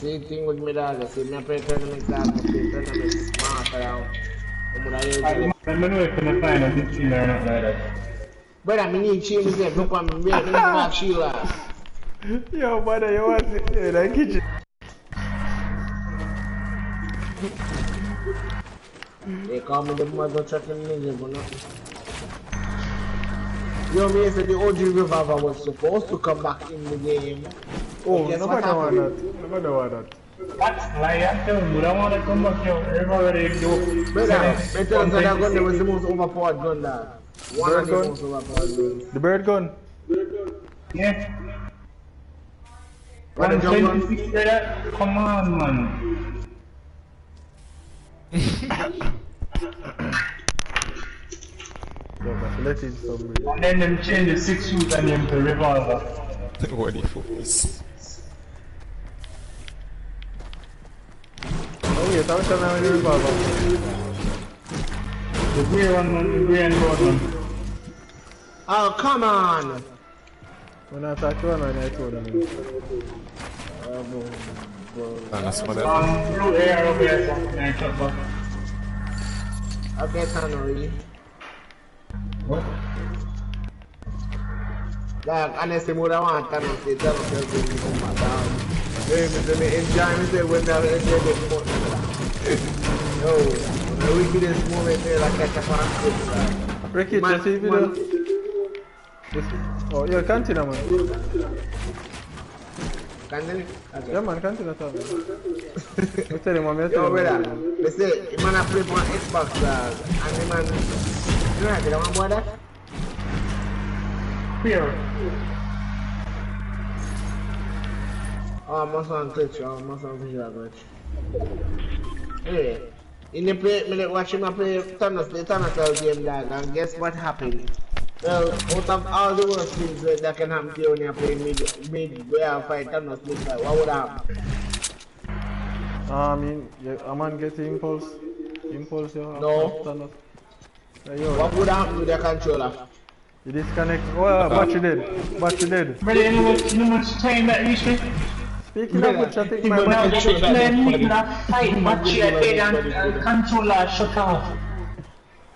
see the thing with me dog, I see me play tournament dog, I play tournament smart around. I don't know if I'm find a good thing or not like that. But I mean, change myself, look at me, make me not Sheila. Yo, brother, you want to in the kitchen? They call me the mother trucking ninja, but not. You know, said the OG Revolver was supposed to come back in the game. Oh, nobody want that. Nobody want that. That's like I tell you, I want to come back here. Everybody do. Better tell that gun was the most overpowered gun there. One of the most overpowered guns. The bird gun? Yeah. What the jump gun? Come on, man. Let it somebody. And then them change the 6 shoot and them to revolver. What the fuck is? Oh yeah, that was the revolver. The grey one, the grey and gold one. Oh, come on! When I talk to one, I told them. That's what that Blue air over here, something I chop back. Okay, Tannery. What? Like, honestly, what I want to say, tell us everything to come back down. Hey, me enjoy myself when I enjoy the sport. Yo, the wickedest moment there, like catch up on Ricky, just see video. Oh, yeah, continue, man. Continue? Okay. Yeah, man, continue. I tell him, man. Yo, brother, they say, the man a play for Xbox, and the man, you know, the one boy that? Here. Oh, must on Twitch, must on visual match. Anyway, in the play, me watch him play the Thanos game, dog, and guess what happened? Well, out of all the worst things that can happen to you when you play mid fight Thanos mid fight, what would happen? I mean, yeah, a man get impulse, yo. No. What would happen to the controller? You disconnect. Oh, battery dead. Brother, you know much time that reached me? Speaking of which, I think my Now, battery the man need a fight battery dead and controller shut off.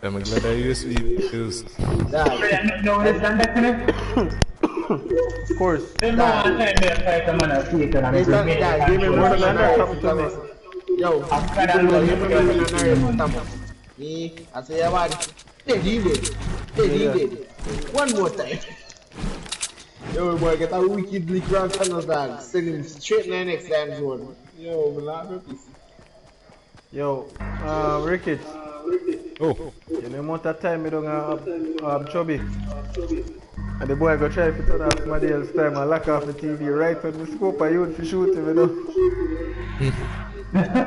I'm glad I USB used. Brother, no less than that, Of course. There's no one time they fight a man at theater and Give me more than that. Yo, give me me, I say about it. He did. One more time. Yo, boy, get a wickedly grand Thanos dog. Send him straight in the next time zone. Yo, me laugh at this. Yo, Ricketts. Oh. You know the amount of time we don't have Chubby. And the boy go try to turn off somebody else's time and lock off the TV right when the scope of youth to shoot him, you know.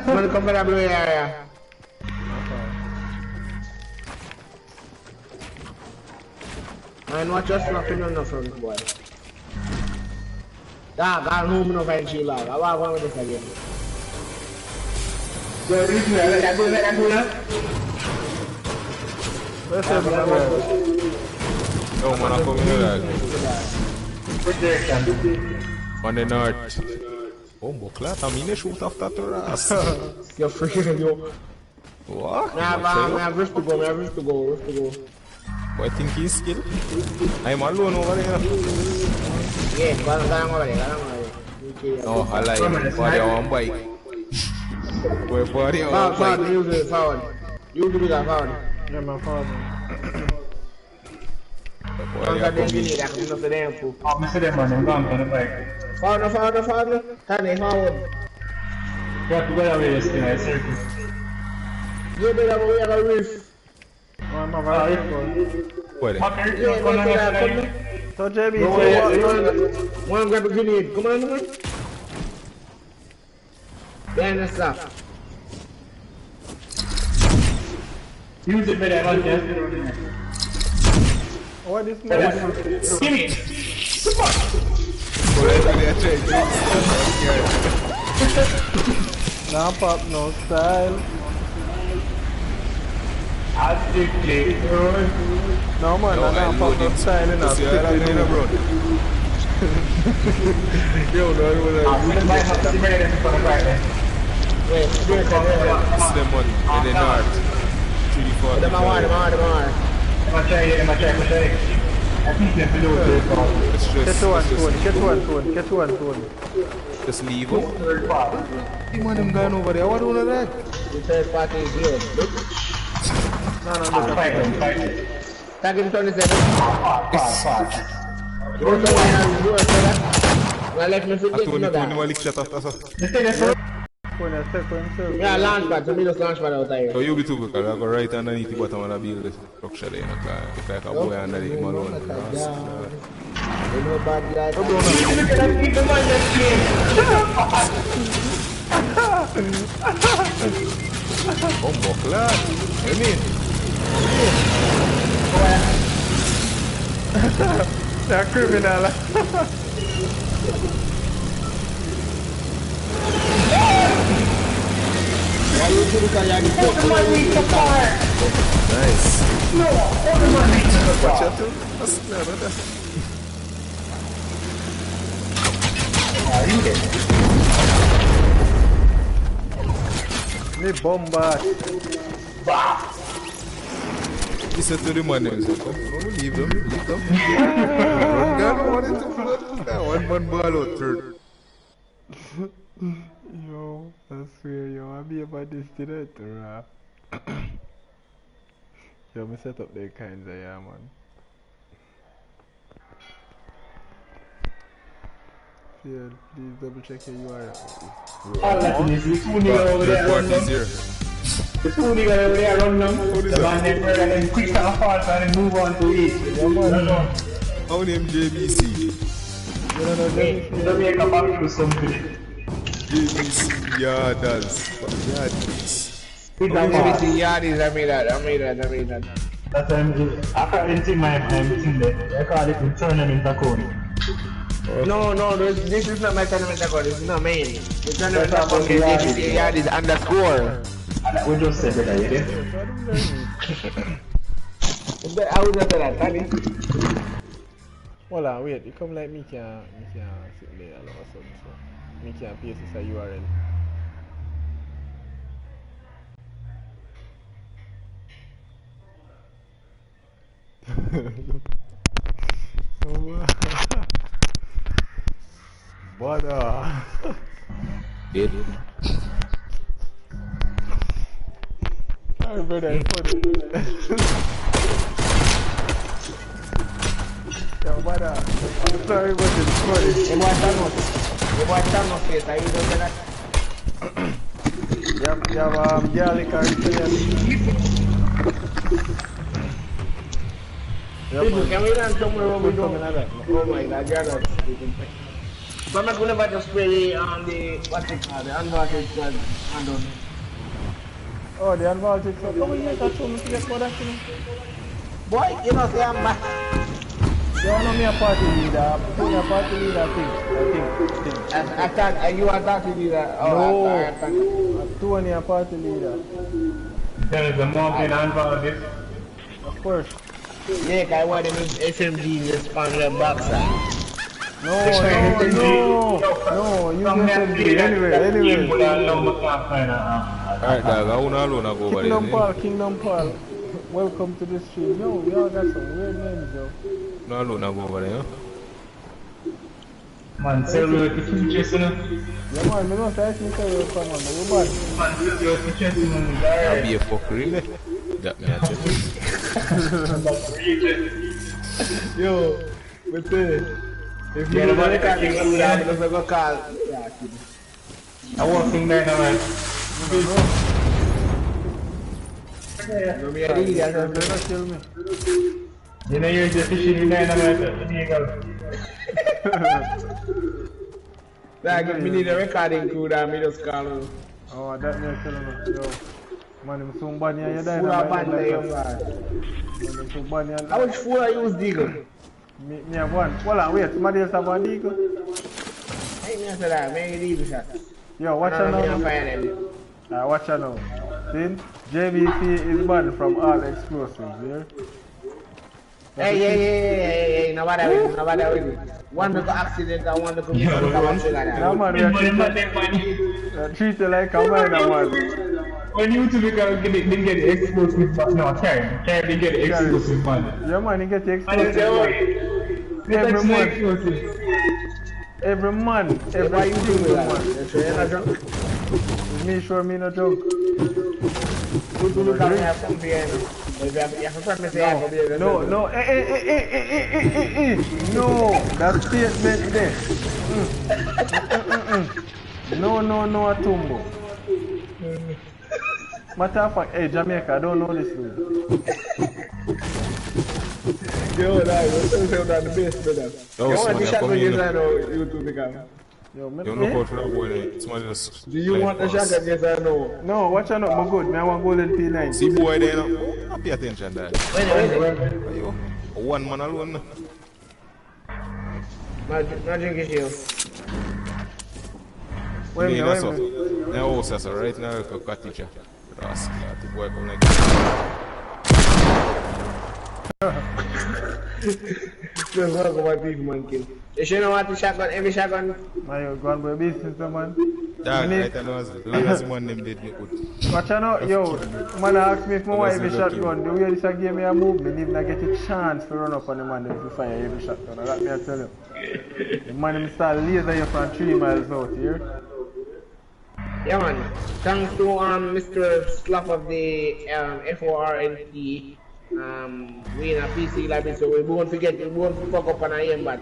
Somebody come to the blue area. Man, watch us snapping on the front, boy. Dog, I'll home no find you, lad. I want with this again. Yo, this is that go. Where's everyone? No, man, I'm coming here. What direction? On the north. Oh, Boklat, I'm in a shoot after the ass. You're freaking yo. What? I have risk to go. I think he's skilled. I'm alone over here. Yeah, go over there. No, I like it. Body on bike. We're body on bike. Forward. You do that forward. Yeah, my father. Body on bike. Oh, Mr. Demon, I'm going on the bike. Forward. Turn it forward. You have to go away this thing, I circle. You better go here and riff. Where? So JB, One grab a grenade. Come on, man. Behind the stop. Use it better, I don't what is Give me! Now pop, no style. No man, no pop, no style enough. Yo, no, no, no. Wait, do it, do it. This is the money in the north. 340. Them are. Let's Catch one, Tony. just leave him. The man them gone over there. What do you that? The third party is here, bitch. No. Tag him 27. You don't know why I'm doing that. Well, let me forget you know that. Yeah, launch pad, so me just launch pad out here. So you be too because I go right underneath the bottom of the build the structure there. If like a boy under the alone. You know bad like Combo class. I mean. They're criminal. Nice. No, Watch out too. That's not that. Me bomba. Listen to the man them. Come, leave them. Run down one into blood. One man ball out third. Yo, I swear, yo, I'll be about this today, rap. Yo, me set up the kinds of yeah, man. Yeah, please double check your URL. Third party's here. The two niggas over there run them. The man them and then quick and fast and then move on to it. How name JBC? Jamaica back to something. JBC Yardas. Yardas. BBC Yardis, I made that. That's after anything my thing there. I call it tournament account. No, this is not my tournament account, this is not main. The tournament account is BBC Yardis underscore. We just said that, yeah? I would have said that, Tani. Hold on, wait, you come like me can't sit there all of a sudden, so me can't paste this a URL. Butter. Did. Sorry, brother, it's funny. Yo, butter. I'm sorry, but it's funny. You watch Thanos face, are you doing that? You have garlic and chili. People, can we run somewhere where we don't? Oh my god, you're not. So I'm not going to just spray the, what's it called, the unvaulted squad handle. Oh, the unvaulted squad. Come here, that's what I'm saying. Boy, you know, say I'm back. You want to be a party leader? Put a party leader thing. I thought, you are party leader. Oh, no, two and a party leader. There is a mountain unvaulted. Of course. Yeah, I want to use SMG in the spawn the boxer. No, you just anyway. Alright, dog, I wanna alone go over there. Kingdom Paul. Welcome to the stream. Yo, we all got some weird names, yo. No alone go over there, Man, sell your features, you know? Yeah, man, me don't say me tell you come on, you bad. Man, sell your features, you know? I'll be a fucker, innit? That me a check. Yo, what's it? If you don't want to call me, I'm going to go call. I'm walking there now, man. No, me a leader, Don't kill me. You know you're just fishing in there now, man. Like, we need a recording crew that me just call him. Oh, that me tell me. Yo, man, I'm so bad here, you die. Full of band there, young man. I'm so bad here. How much food I use, Deagle? Me have one. Hold on, wait, somebody else have one deagle? Hey, me say that, me need the shot. Yo, watch out now. Watch out now. See, JVC is banned from all explosives, yeah? Hey, nobody with it. One make accident and one make a No man, we are treat you like a minor man. When you two didn't get exposed with no, Karen didn't get exposed with money. Yeah man, you get exposed with every month. Every single month. Me sure me not drunk. No, no, that statement there. No, Atumbo. Matter of fact, hey Jamaica, I don't know this dude. Yo, that was the best, brother. You want the shotgun yes or no? YouTube camera. You don't know how to that boy. Do you want the shotgun yes or no? No, watch out, I'm good. I want golden P9. See boy there now. Pay attention there. Wait. One man alone. Not drinking shield. Wait a minute. Now also right now I got teacher. Ask the boy come like Just talk about big man kill. You should know what the shotgun, every shotgun. Now you're going by business, man. Dad, right now as long as one them did me good. Watch out, yo, man ask me if my wife is shotgun. The way this gave me a move, me didn't get a chance to run up on the man to fire every shotgun. Let me tell you. The man himself laser you from 3 miles out here. Yeah man, thanks to Mr. Slap of the FORNT. We in a PC library, so we won't forget, we won't fuck up on our aim bad.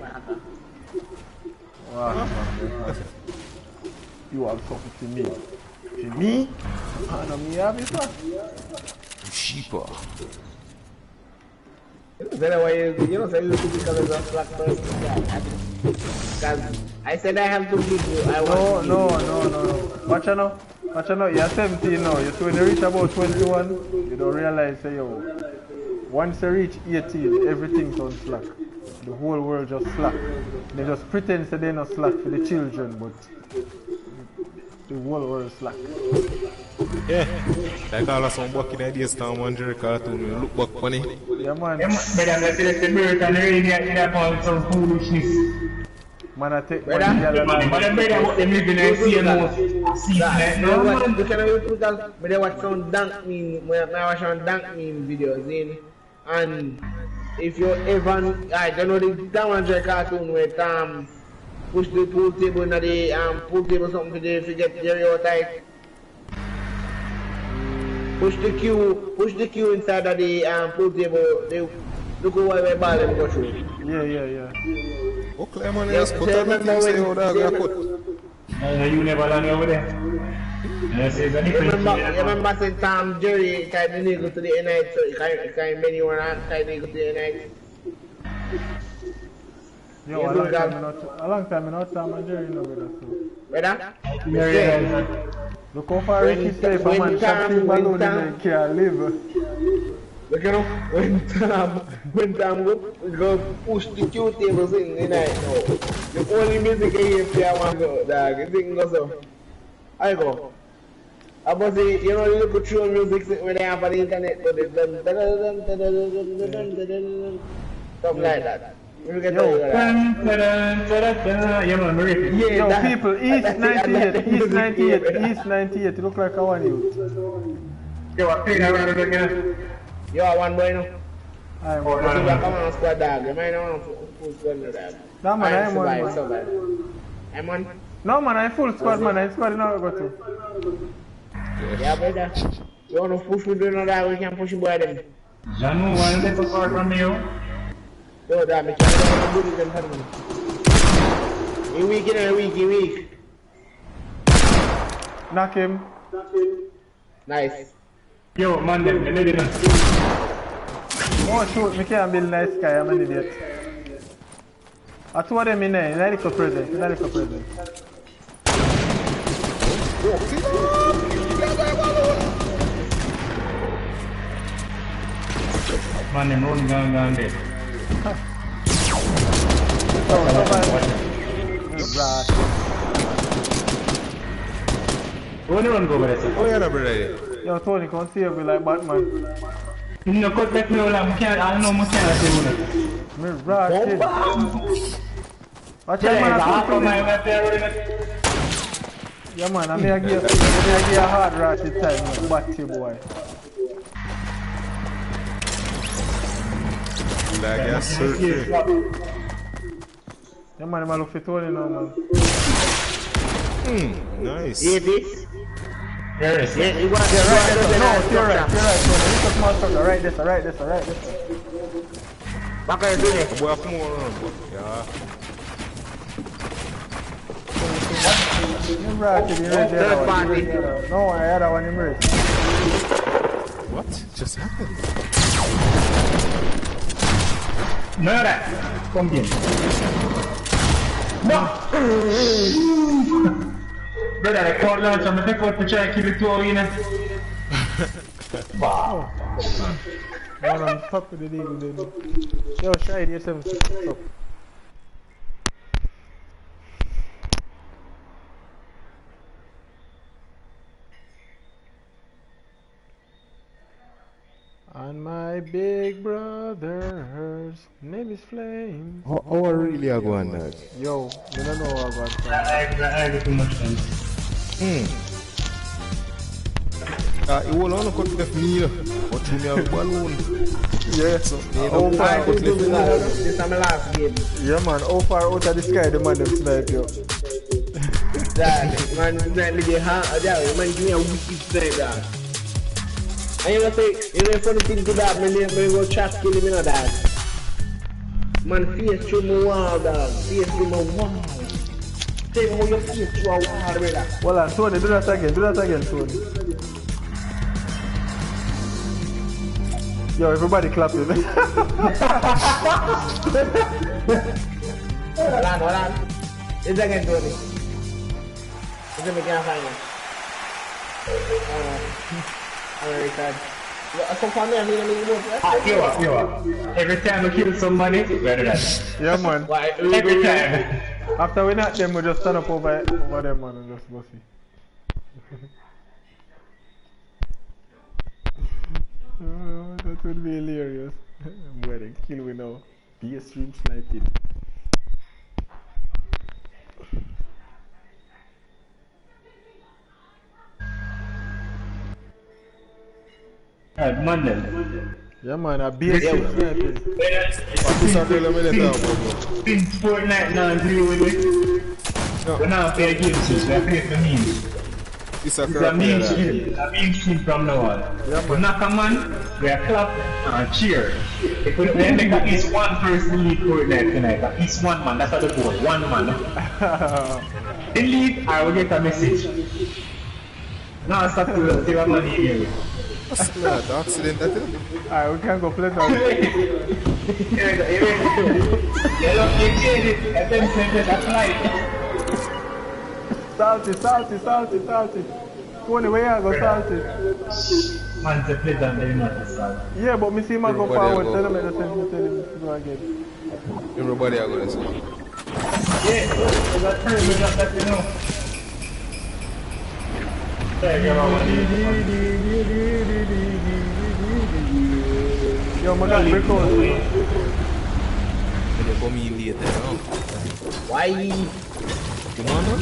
Wow, you have something to me. To me? No, me have it, sir. Sheeper. That's why you know, say you should become a black person. Because I said I have to give you. No. Watch out. You're 17 now. So when you reach about 21, you don't realize, say, yo, once you reach 18, everything's on slack. The whole world just slack. They just pretend that they're not slack for the children, but the whole world slack. Yeah, like all of some bucket ideas down one Jerry cartoon, look back funny. Yeah, man. But I'm the American radio in some foolishness. Man, I take Brother, one. But I'm better what them living and see no. You can put that, but they watch some dank meme, when I watch some dank meme videos in, and if you ever, I don't know the Down cartoon where push the pool table in the pool table something to get stereotype. Push the queue inside of the pool table. They look over where ball them go through. Yeah. Okay, man, just put up the thing, say how that got put. You never learn over there. Remember saying Tom Jerry kind of nigga to the night, so you can't many one kind of nigga to the night. Yo, a long time in not Tom and Jerry, no better. Brother? Look how far Ricky stay for man, shot him alone and he can't live. Look at him, when Tom go push the queue tables in the night now. The only music I hear for one go, dog, the thing goes up. I go. I must say, you know, you look through music when they have on the internet, but it's something like that. Yo, people, East 98, you look like a one youth. You are one boy now? I'm one. You come on squad dog, you might not want full squad no dog. No man, I'm one man. I'm on? No man, I'm full squad man, I'm squad now go to. Yeah brother, you want to push with no dog, we can push you boy them. Janu, why don't they support from you? Yo dog, I can't do this for me. A week. Knock him. Nice. Yo, man, them lady now. Oh shoot, me can't build nice guy, I'm an idiot. I told them in there, in the present. Man, them run down there. Run go over there. Oh yeah, brother. Yo, Tony, come see me like Batman. No cut back me all I don't know much I say one. Me rocket. Watch out, man. Yeah, man. I'm going to give you a hard rocket time, man. Batty boy. Like a surfer. Yeah, man. I'm looking for Tony now, man. Nice. Yeah, this? Yes. Yeah, you want to You're right, Tony. right. It's a small structure. Right this. What can you do next? Boy, come on, yeah. You're rocket. You're right there. Third party. No, I had that one in race. What just happened? No, that. Come in. No! Brother, I called launch. I'm going to take out to try and keep it 2 in it. Wow. One on top of the deal, then. Yo, Shide, you're 7 up. And my big brother's name is Flame. How really are going that? Yo, you don't know what I'm saying. I get too much sense. You will only cut left knee, but you have a balloon. Yeah, So, how far This is my last game. yeah, man, how far out of the sky the man them snipe you? Dad, man, snipe me the hand. Man, give me a wicked snipe, dad. And you know, say, you know, funny thing to that, man, go chat kill him, you know, dad. Man, face through my wall, dog. Face through my wall. Take how your face through a wall, brother. Well, Tony, do that again, Tony. Yo, everybody clapping. Hold on. It's again, Tony. It's a big final. Alright, Dad. Come for me, I mean, You are. Every time we kill somebody, better than that. Yeah, man. Every time. After we knock them, we just stand up over them, man, and just go see. Oh, that would be hilarious. I'm wearing kill we now. Be a stream sniping. Alright, Monday. Yeah, man, a be a stream sniping. Since Fortnite now agree with me. We now play games, we play for memes. It's a meme stream from now on. We knock a man, we clap and cheer. If we make at least one person lead Fortnite tonight, at least one man, that's what the goal, one man. They lead, I will get a message. Now I start to see what money here. What's that? Accident that? Alright, we can go play that. Salty. Tony, where you go salty? Man, to play that, they're not salty. Yeah, but me see him go forward, tell him to tell him to go again. Everybody are going to say. Yeah, that's true, we just let you know. Yo, man, that's break out. They come in later now. Why? Come on, man.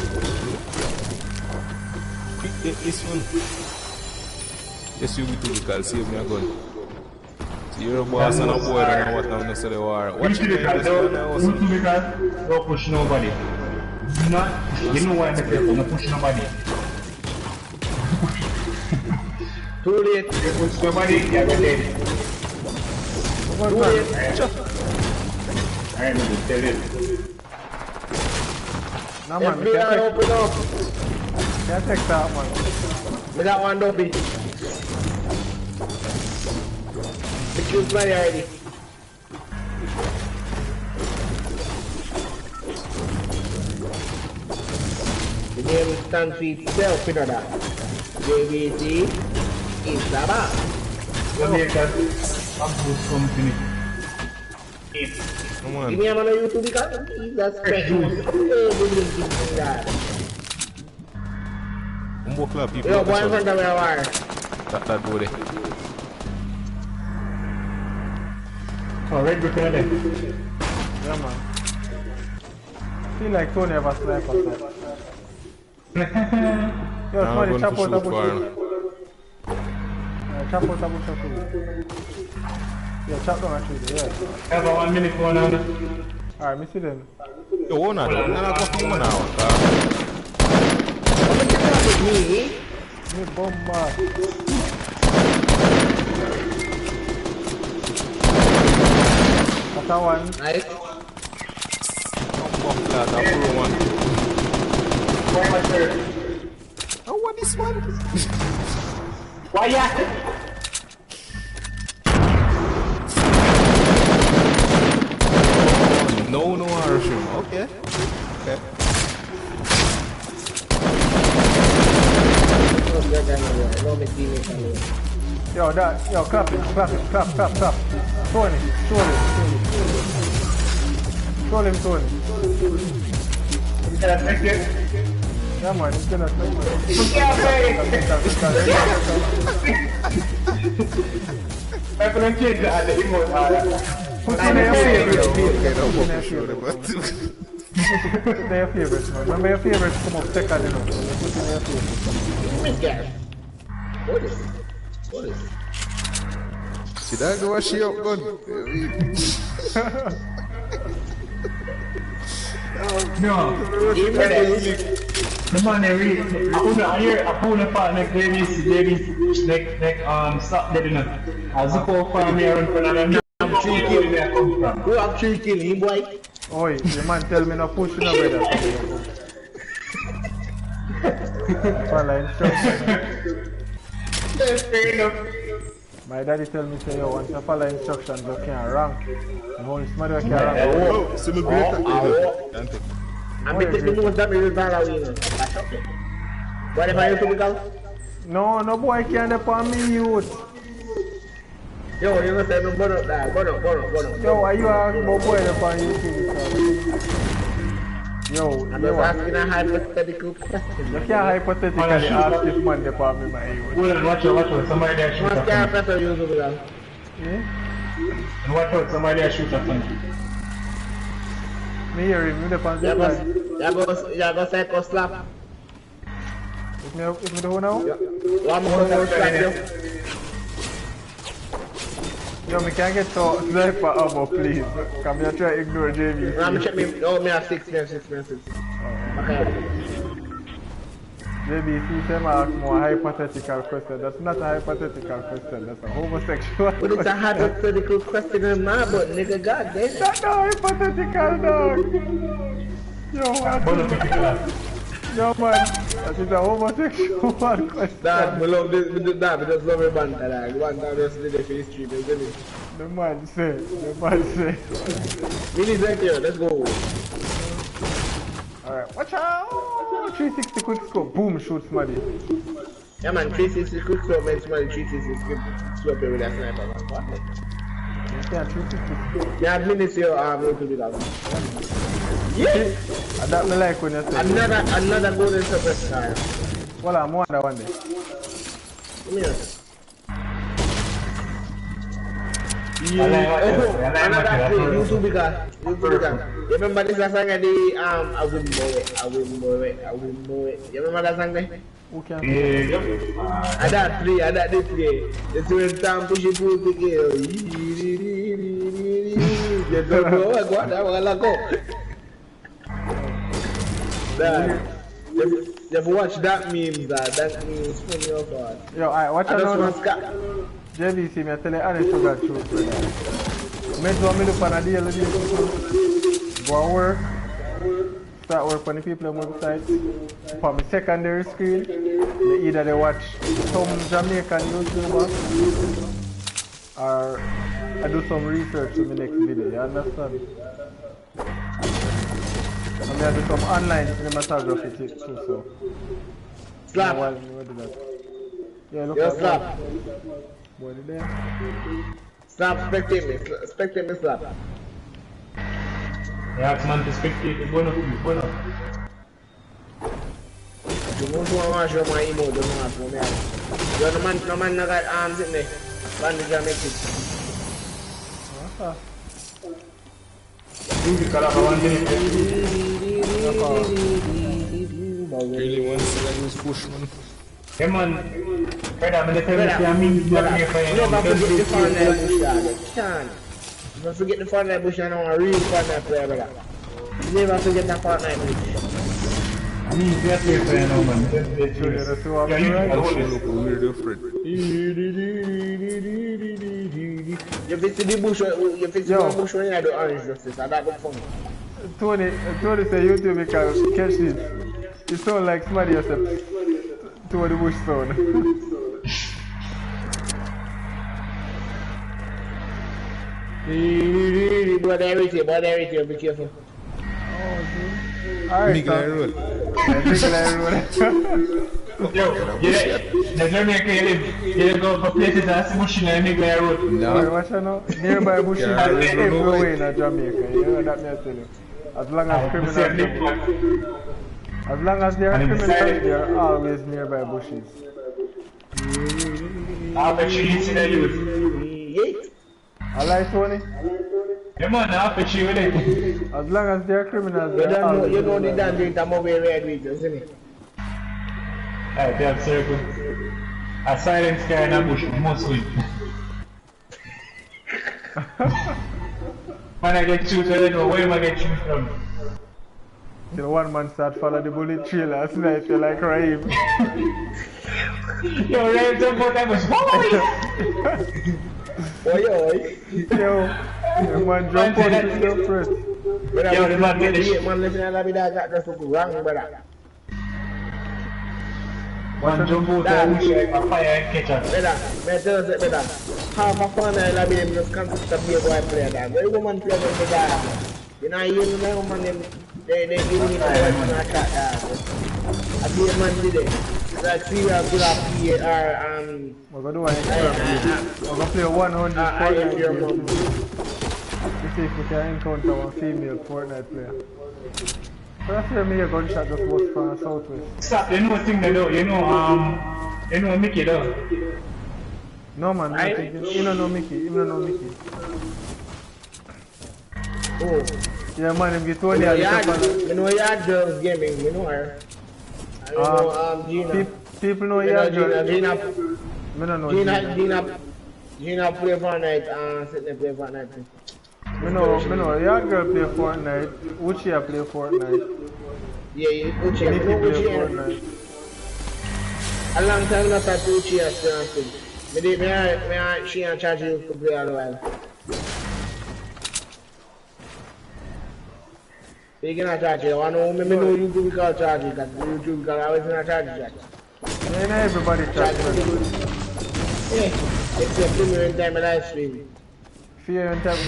This one. Yes, you will do because save me a gun. So you're a boss and a boy and what I'm not saying war. Watch me because don't push nobody. You know why I'm not push nobody. Too late. You push nobody, you're dead. Too late. I'm going to tell it. Nah, man, FBI open up. Can't take that, man. Me that one don't be. The choose money already. The name stands for itself, you know that. JBT is the boss. Jamaica, Bamboo's company. come on. Give me a man on YouTube because he's a special. Umbo club people. Yo, boy in front of me, wire. That do it. Oh, red brick in there. Yeah, man. Feel like Tony have a sniper, so. Yo, somebody chop out a bush. Chop out a bush of food. Yeah, chop down a tree, yeah. Have a 1 minute going on. Alright, me see them. Yo, one of them. I'm not going to now. Me bomba. That's a one. Nice. Bomb flat, I'll pull one. Oh, what this one? Why ya? No, Harshim. Okay. Okay. Yo, clap it. Tony. Show him, Tony. You gotta fix it. Yeah, man, he's gonna smack it. I'm gonna change the emote. Put in your favorite. Put in your favorite, man. Remember your favorite come up second, you know. Put in your favorite. What is? See that go she up gun? No. The man they read. I put a part next Davis stop dead enough. I zup out for me around for another. I'm 3 kills where I come from. Who have 3 kills, him boy? Oi, the man tell me no push no brother. Follow instructions. Fair enough. My daddy tell me say yo, once you follow instructions you can't rank. And only somebody can't rank. Oh, see me great. I'm taking the most damage with Bala. What if I used to become? No boy can't depend on me youth. Yo, you know say no burn up that. Burn up. Yo, why you asking about boy depend on you? Yo, I'm just asking a hypothetical question. you can't hypothetically ask this man depend on me, my youth. Well, watch out, somebody there shoot What up. kind of person you use to become? And watch out, somebody there shoot up. Me hear him, you depend on You go psycho slap. If me do now? One more slap you. Yo, me can't get to sniper ammo, please. Come here, try to ignore JV. I'm check me. Oh, me have 6 men. Okay. JBC say I ask more hypothetical question. That's not a hypothetical question. That's a homosexual But it's a hypothetical question in my book, nigga. God damn. That's not hypothetical, dog. Yo, what? Yo, man. That is a homosexual question. Dad, we love this. We just love a band. One time just did it for history, isn't it? The man say. Really, thank you. Let's go. Alright, watch out! 360 quick scope, boom, shoot somebody. Yeah, man, 360 quick scope makes somebody 360 quick scope with a sniper, man. What? Yeah, 360. Yeah, minutes here, going to be that. Yeah! And that me like when you say. Another golden suppressor car. Well, I'm wonder one day. Come here. Another play, YouTube because. You remember this song at the I will know it. You remember that song there? Who can Yeah. I that play. It's when Town P.O pull the girl. You don't know what that was go. You have watched that memes that memes from your part. Yo, alright, watch out now. JVC, me tell you honest to God truth. Me do me look on a daily basis. Go and work. Start work on the people on the website. For my secondary screen, either they watch some Jamaican YouTuber or I do some research for my next video, you understand? And I do some online cinematography too, so. Slap. Yeah, look Yo, at slap. What is there? Slap, spectate me, slap. Yeah, man, to spectate is one of them. You want to show my emote, don't want to me. No man, no got arms in there. Bandage and make it. Really want to see that use push, man. Hey man, brother, I'm going to tell you, I mean, never forget the Fortnite bush, dog. Can't. Never forget the Fortnite bush, and I'm a real Fortnite player, brother. Never forget that Fortnite bush. I mean, that's your friend, no man. Look weird different. You fix the bush, you fix the bush when you have the orange justice, and that look funny. Tony say YouTube because catch it. It sound like somebody else to the bush sound. But everything, be careful. Alright, Big Line Road. Big Line Road. Yo, the Jamaican, you go for places that's bushing and Big Line Road. No. Watch out now. Nearby bushes everywhere in Jamaica. You know that me I tell you. As long as there are criminals, there are always nearby bushes. I'll bet you see that youth. I like Tony. Come on, I'll bet you with it. As long as there are criminals, there are always. You know the damn drink I'm over red with, isn't it? Alright, damn circle. A silent sky in a bush, must win. When I get shoot, I don't know where am I get shoot from. Till one man start follow the bullet trail last night, you like Raheem. Yo, Raheem, don't go that much. Yo, man jump on the first. Yo, the man get the shit, man, listen to that, that just look wrong, brother. One jump out and like a fire and catch up. Brother, half a fun I love them just consist of beer boy player that. Very woman play them the guy. You know, you know, man, they give me the words and I cut that. I see a man did it. Like, see, we have good at PAR and... We're going to do one. We're going to play 100 Fortnite games. Let's see if we can encounter one female Fortnite player. First year, me a gunshot just was from the southwest. Stop, you know what thing they do, you know Mickey though? No man, you don't know Mickey, you don't know Mickey. Oh. Yeah man, if you told you know Yard Girls Gaming, you know her. I know Gina. People know Yard Girls. Gina. I don't know Gina play Fortnite and sit there play Fortnite. I know, Yard Girl play Fortnite, Uchi play Fortnite. Yeah, Uchi play Fortnite. A long time not that Uchi has something. She and Charge used to play all the while. You cannot charge it. I know YouTube call charge it, because YouTube call always not charge it. Yeah, not everybody charge it. Yeah, except me when time I live stream. Fear and time.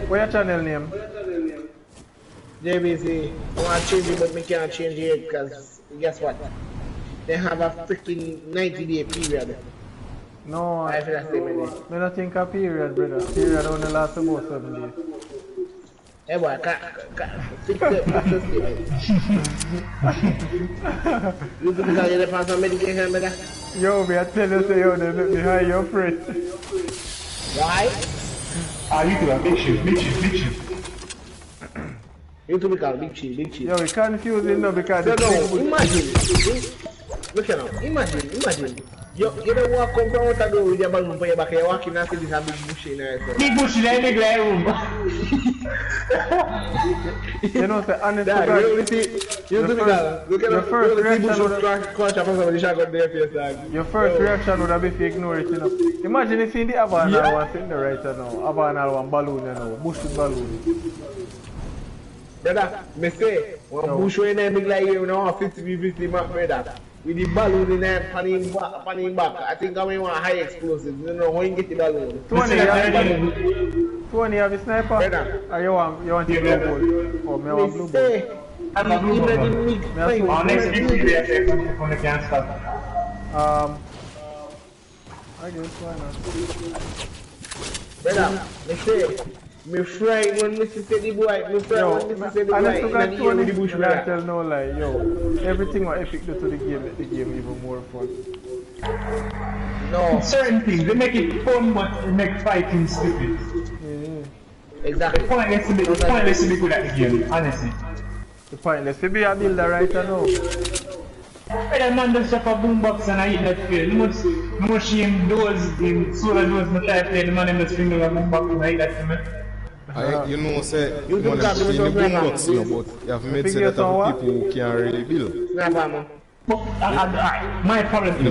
What's your channel name? JBC. I want to change it, but I can't change it because guess what? They have a freaking 90-day period. No, I feel the same way. I don't think a period, brother. Period only lasts about 7 days. Hey boy, fix the statement. You think that you're on some medication, brother? Yo, me I tell you, say, yo, they look behind your friend. Why? You do a big shoot. You to become big cheese. Yo, we confusing now because no, imagine. Look at now, imagine. You don't walk come from out the door with your balloon for your back, you're walking and see this a big bush in there. Big bush in the Big Line room. You know, say honest to God. Look at the first reaction. Your first reaction would have been if you ignore it, you know. Imagine if you see the Havana one sitting there right now. Havana one balloon, you know, bush with balloon. Brother, me say, one bush in there big like you know, 50-50 mark, brother. With the balloon in there, panning back. I think I want high explosives. You know, how you get the balloon. Tony, have a sniper? Brother. Or you want the blue ball? Or me want blue ball? I'm a blue ball. Next week, we can't stop. I guess why not? Brother, me say, me fried when Mr. City boy, me fried when Mr. City boy, and the bush I tell no lie, yo, everything what Epic do to the game, make the game even more fun. No. Certain things, they make it fun, but they make fighting stupid. Yeah. Exactly. The point is to be good at the game, honestly. The point is to be a builder right now. That man just have a boombox and I hit that field. You must see him doors, in solar doors, but I play the man in the string of a boombox and I hit that field. You know, say, you want to see the boombox, you know, but you have made say that of people who can't really build. My problem is,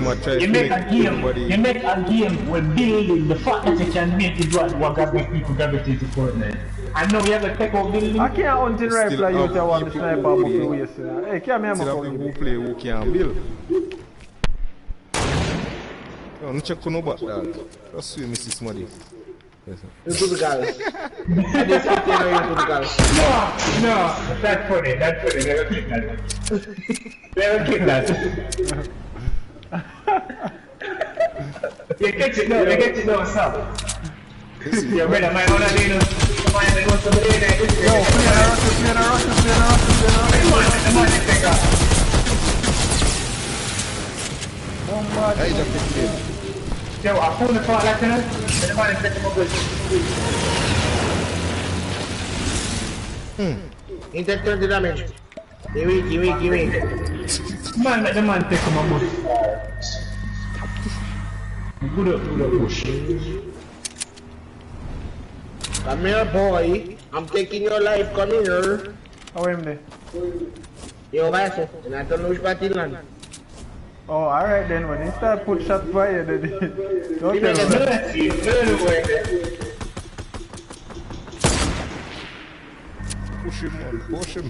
you make a game where building, the fact that you can make it what make people gravitate to Fortnite. I know we have a tech of building. I can't hunt in rifle like you want the sniper book to waste. Hey, come here, still have people who play who can't build. Don't check on no back, dog. Just swim, Mrs. Smuddy. You do the guy. I just sit there and you do the guy. No, that's funny, never click that. Never click that. You catch it now, sir. Yeah, brother, my own idea. Yo, play a rocket. I just picked it. Yo, I pulled the part like that, and the man is taking my good. Intake 20 damage. Give me. Man, let the man take my good. Good push. Come here, boy. I'm taking your life. Come here. How am I? Yo, Vaso. And I don't know which part in land. Oh, alright then. When you start put shot fire, then don't tell me. Push him, man. Push him.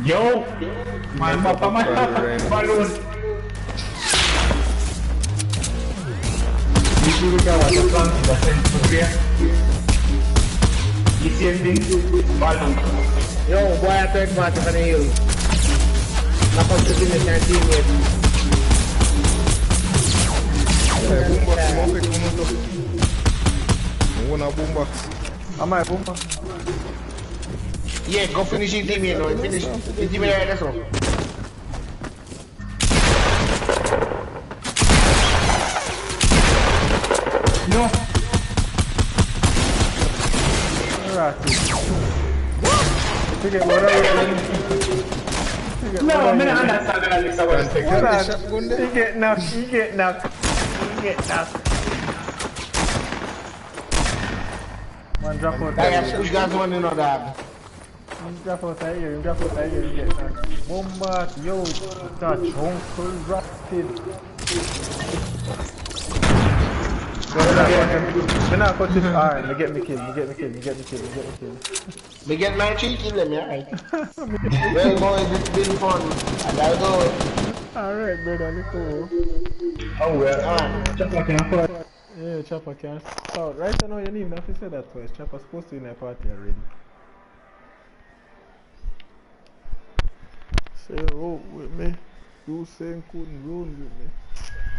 Yo! My balloon. You see the guy was a plant in the center here? You see anything? Balloon. Yo, boy, I take part of the hill. I'm going to finish that team with. Boombox. Am I boombox? Yeah, go finish your team here now. Finish the team here, that's all. No. No, I'm not understanding this. I want to take He get knocked. Man, drop out I push guys one in other. Drop out here, you get knocked. Bombard, yo, touch, uncle, rapid. Me not cut it. Alright, me get me kill. Me get my tree kill them, yeah, right? Well, boys, it's been fun. I gotta go. Alright, brother, let's go. Oh, well, Chopper can afford. Yeah, Chopper can start. Right now, you don't even have to say that twice. Chopper's supposed to be in a party already. Say roll with me. You saying couldn't roll with me.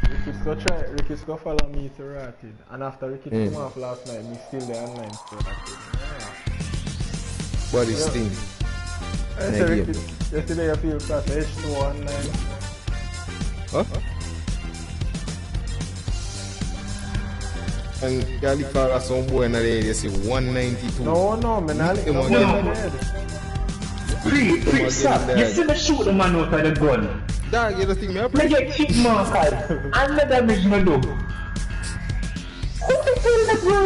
Ricky's go follow me to Ratted. And after Ricky came off last night, me still there online for Ratted. What is thing? Yesterday I feel fast H2 online. Huh? And California some boy in the area say 192. No, man, I No. Free, stop. You see me shoot the man out of the gun. Dog, you don't think me up? I get kick markers and the damage me do. Who the hell is that, bro?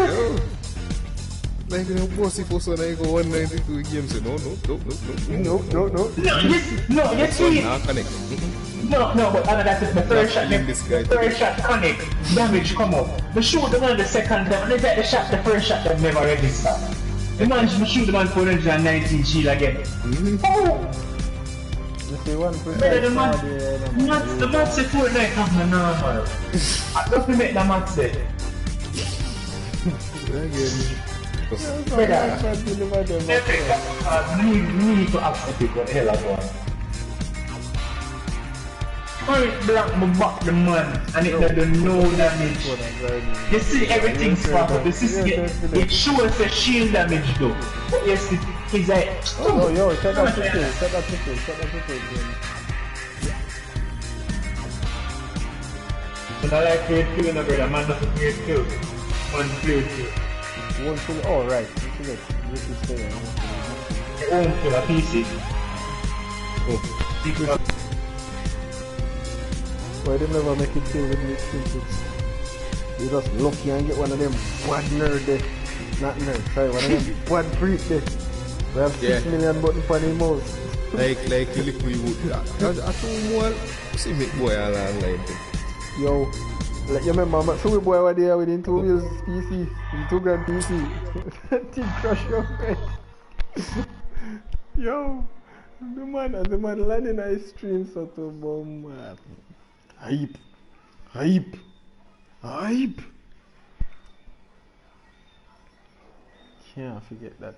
Like, you know, bossy for son, I go 192 games. So no. No, you see. No, but that's the third shot. The third shot connect, damage come up. The shoot the man the second time, and they take the shot, the first shot that never register. The man shoot the man 419 shield again. Oh! You see one person. The match say Fortnite have no normal. I don't make the match say. Need to ask people what the hell I want. Point blank me back the man and it doesn't no damage. You see everything's spark up. It shows the shield damage though. But yes, it's like oh yo, set up the kill. And I like great kill in the brother, man doesn't great kill. One play kill. One for the, oh right, this is fair. Home for the PC. Oh. Why they never make it feel with the expenses? You just lucky and get one of them bad nerd there. Not nerd, sorry, one of them bad freak there. We have 6 million buttons for the mouse. Like you look we would that. Atumbo, see me boy along like that. Yo, like you remember, so we boy were there within 2 years PC, in 2 grand PC. Team crush your face. Yo, the man landing on his stream so to bomb. Hype. Can't forget that.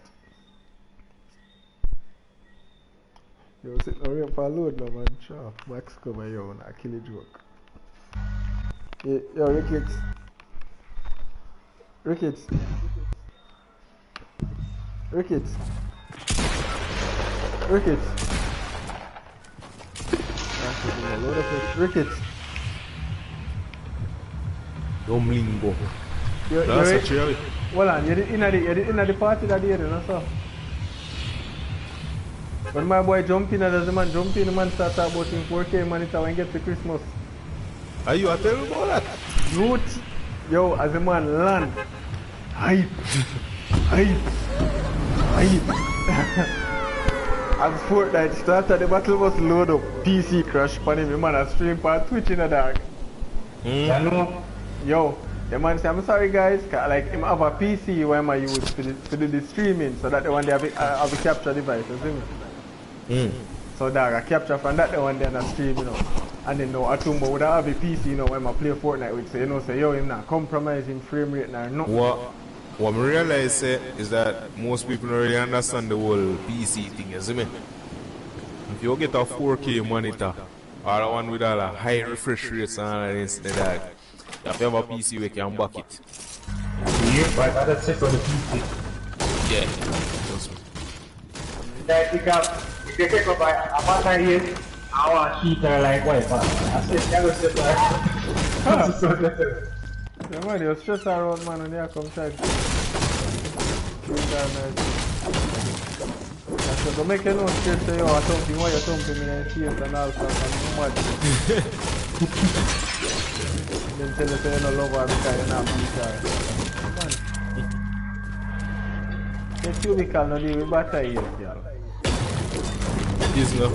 Yo, sitting around for a load now, man. Sure. Max come here and I kill a joke. Yo, Rickets. Rickets. Domlingo. That's a cherry. Well, you're in the party that day, you know, so. When my boy jump in, as the man jump in, the man starts about in 4K monitor when get to Christmas. Are you telling about that? Root. Yo, as the man land. Hype. As Fortnite started, the battle was load up. PC crash upon him, the man a stream for Twitch in the dark. Yo, the man say, I'm sorry guys, like him have a PC where I use to do the streaming, so that the one they have a capture device, you see me? So that I capture from that the one they are stream, you know. And then Atumbo would have a PC, you know, when I play Fortnite with, so you know, say yo, him not compromising frame rate or nothing. What I realize is that most people don't really understand the whole PC thing, you see me? If you get a 4K monitor, or a one with all a high refresh rates and all that instead of you have to have a PC where you can back it. Yeah, but that's it for the PC. Yeah. Like if you take up a battery here, I want to heat her like Wi-Fi. I said, never sit there. Yeah, man, you're stressed around, man, when you come check. So to make you know straight to you, I something why you're something in the face and all stuff and you mad. Then tell you say you don't love her because you're not beat her. The cubicle no deal with battery yet, girl. Yes, no.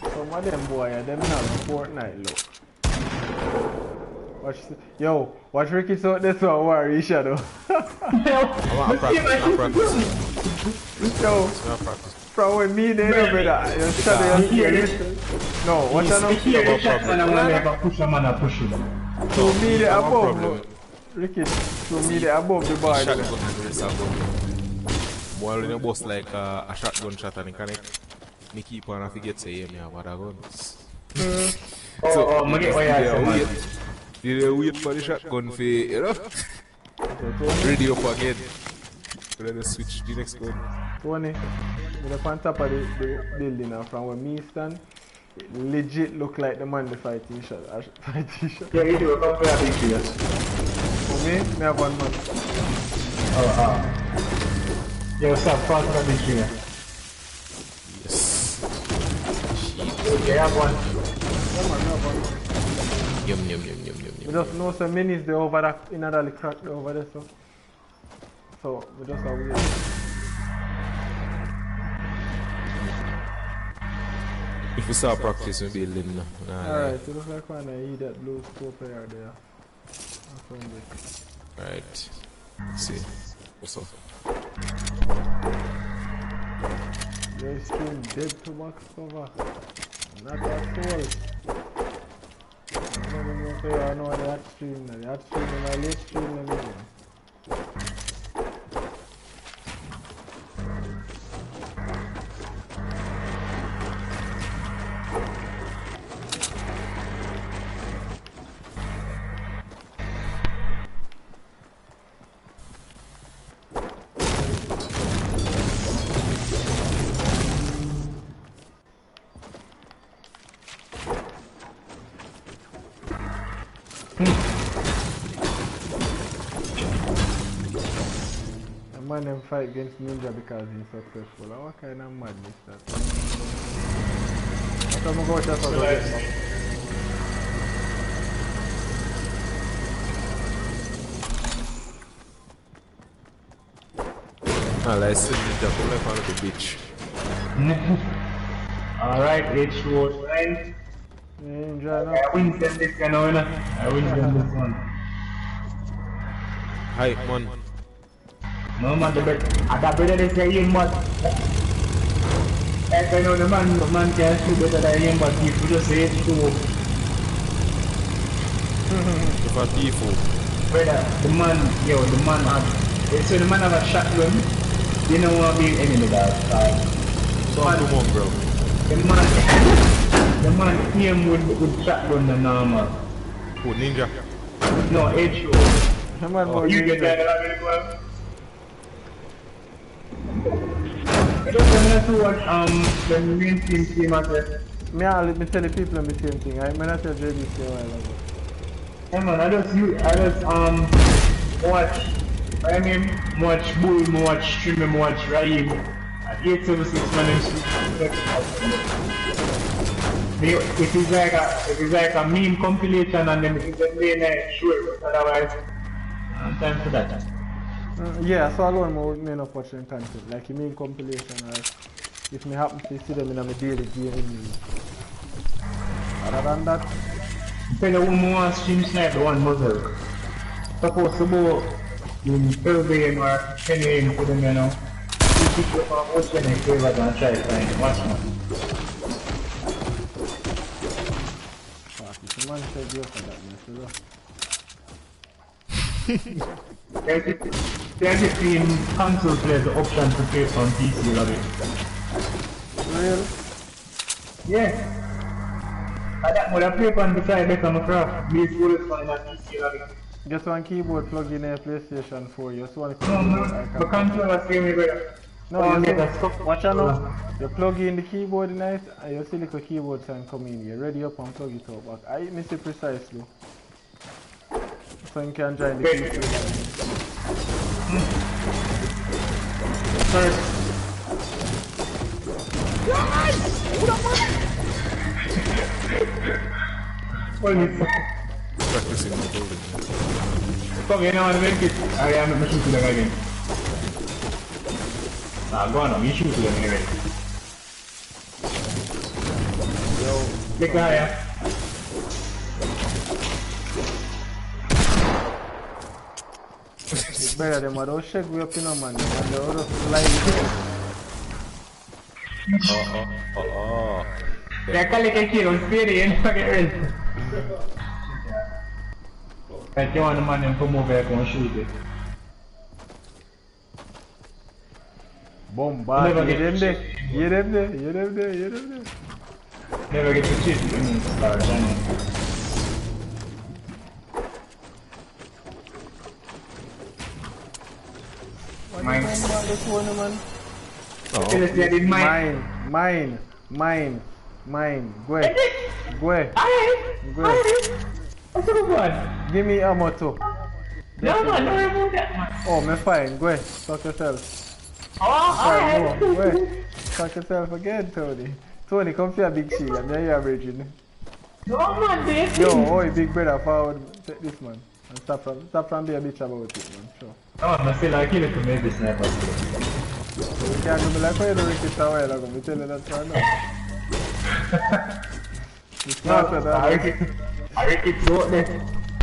Some of them boy, them have a Fortnite look. Watch Ricky out this one, worry, Shadow. I'm practice. Yo, from when me they know better, you Shadow, you no, what I know? To me the above, Ricky, to me the above the bar. Boy, when you bust like a shotgun shot and you connect, me keep on and forget say, yeah, me have other guns. Oh, Did you wait for the shotgun for, you know? Ready up again. Let us switch the next gun. Tony, we're up on top of the building now from where me stand. It legit look like the man the fighting shot. Yeah, you do a couple of things. For me have one man. Yeah, what's up? Front of the tree. Yes. Okay, I have one. Yum. We just know some minis they over that in another crack over there, so we just are weird. If you start practicing building now. Alright, it looks like when I eat that blue scope player there. Alright. Let's see. What's up? Your stream dead to max cover. Not at all. I know that stream and my late stream and A man them fight against Ninja because he's successful. What kind of madness that? I'm gonna go just for the I see Ninja pull up on the beach. Alright, H2O right? I win them this one, I win them this one. Hi, man. No man, I got better than saying but I know the man can shoot better than him, but if you just say H2O. If I people. Brother, the man so the man have a shotgun, you don't want to be an enemy dog. So I'm too long, bro. The man aim with shotgun the normal. Who, Ninja? No, H2O. You get that as well? I don't know what the main team as well. Let me tell the people the same thing. I may not tell JB a while ago. Yeah man, I just watch watch Bull, watch Stream, watch Raheem at 876 man. It is like a meme compilation and then it is a main show, but otherwise time for that. Yeah, so alone may not watch them content, like a meme compilation or if me happen to see them in a daily game. Other than that, say the woman wants stream snipe the one muzzle. Supposed to go in 12 AM or 10 AM for them, you know. You pick up on watch them and favor and try to find watch man. fuck, if the man said you for that, man, There's between console players the option to play on PC, love it. Real? Yeah. I would have played on the side back on the craft. These bullets on that PC, love it. Get one keyboard plug in a PlayStation 4. You just want to No, the controller same way better. No, you watch out now. You plug in the keyboard in it and you see the keyboard sign come in. You ready up and plug it up. But I miss it precisely. So you can join the PC. First. What is it? Practicing the building. Come here now and make it. I am not shooting them again. Nah, go on, you shoot them anyway. Yo, take the higher. It's better than what don't shake me up in a man. And the other fly. They're calling a kid on speedy and fucking ready. I want the man and come over here and shoot it. Bombard, you them there, you them there, you them there, you them there. Never get to shit when you start running. Mine. This one, man. Mine. Go. What's the one? Give me a motto. No, man, don't remove that man. Oh, me fine. Go. Talk yourself. Oh, go. Talk yourself again, Tony. Tony, come for a big shield. I'm there, you're virgin. No, man, this. Yo, oh, big brother, forward. Take this, man. And stop from being a bitch about it, man. Sure. Oh, I feel like kill it to maybe sniper. You can't do me like how you do Ricketts a while ago. Me tell you that right now. It's not for that. I Ricketts out there.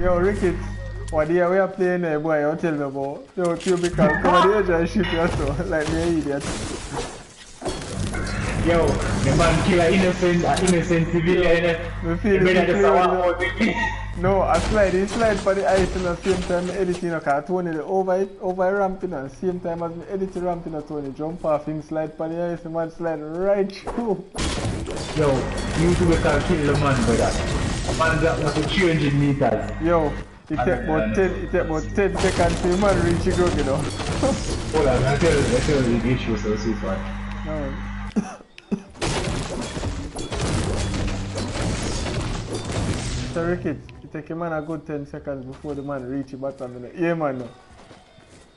Yo, Ricketts, what day we are playing there, boy, you tell me about. Yo, cubicle, come on the edge and shoot yourself like me an idiot. Yo, the man kill an innocent civilian. Me feel it. No, I slide for the ice and at the same time editing a car. Tony the over ramping and same time as me editing ramping a Tony jump off him slide for the ice, the man slide right through. Yo, you two can kill the man for that. Man got like 300 meters. Yo, it take about 10 seconds to the man reach the ground, you know. Hold on, I'll tell you the issue so far. No. So Ricketts, It take a man a good 10 seconds before the man reach the bottom. Yeah, man.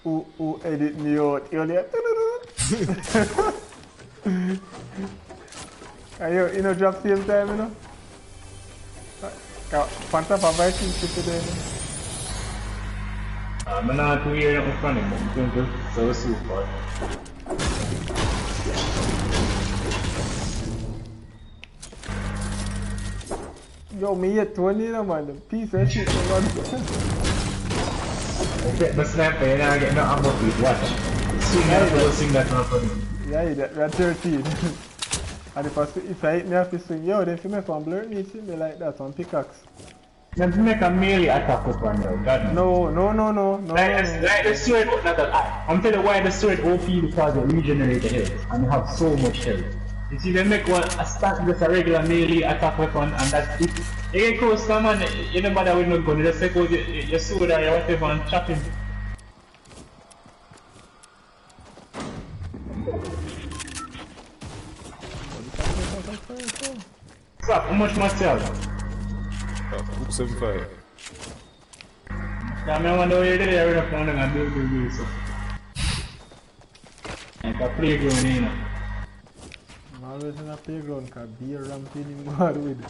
Who edit me out? You're like, you know, drop same time, you know? Panta for Viking today. I'm not too here in front of him. So super. Yo, me hit 20, man. The piece of shit, man. Get the snap and I get no ammo to watch. Sing that one for me. Yeah, that's 13. And if I hit me off the swing, yo, then if you make one blur me, see me like that, one pickaxe. Then you make a melee attack with one now, God no. Like the sword, not that I'm telling you why the sword OP because it regenerates the health and you have so much health. You see, they make one a start with a regular melee attack weapon and that's it. You get close to man, you don't bother with no gun, you just take out your sword or your whatever and chop him. Stop, how much must you have? 275. Yeah, I wonder where you're there, I'm going to do so. Like a playground, you know. I'm always in a playground because beer ramping in God with.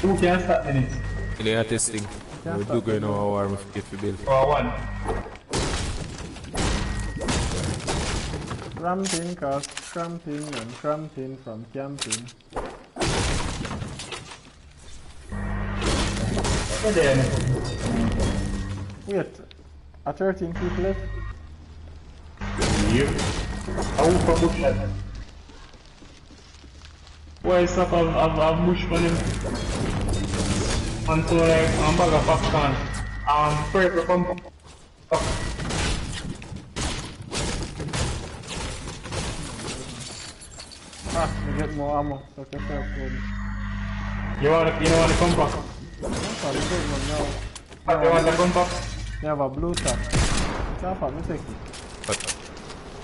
Who can start in it? They are testing. We do go in our arm if you build. For one. Ramping, cause cramping and cramping from camping. Wait, a 13 people left? Yep. How for bush that? Why is up of bush for him? And so like, I'm bag of popcorn. Purple pump. I get more ammo, so I can start going. You want to come back? No. You want to come back? You have a blue top. Top up, me take it. What?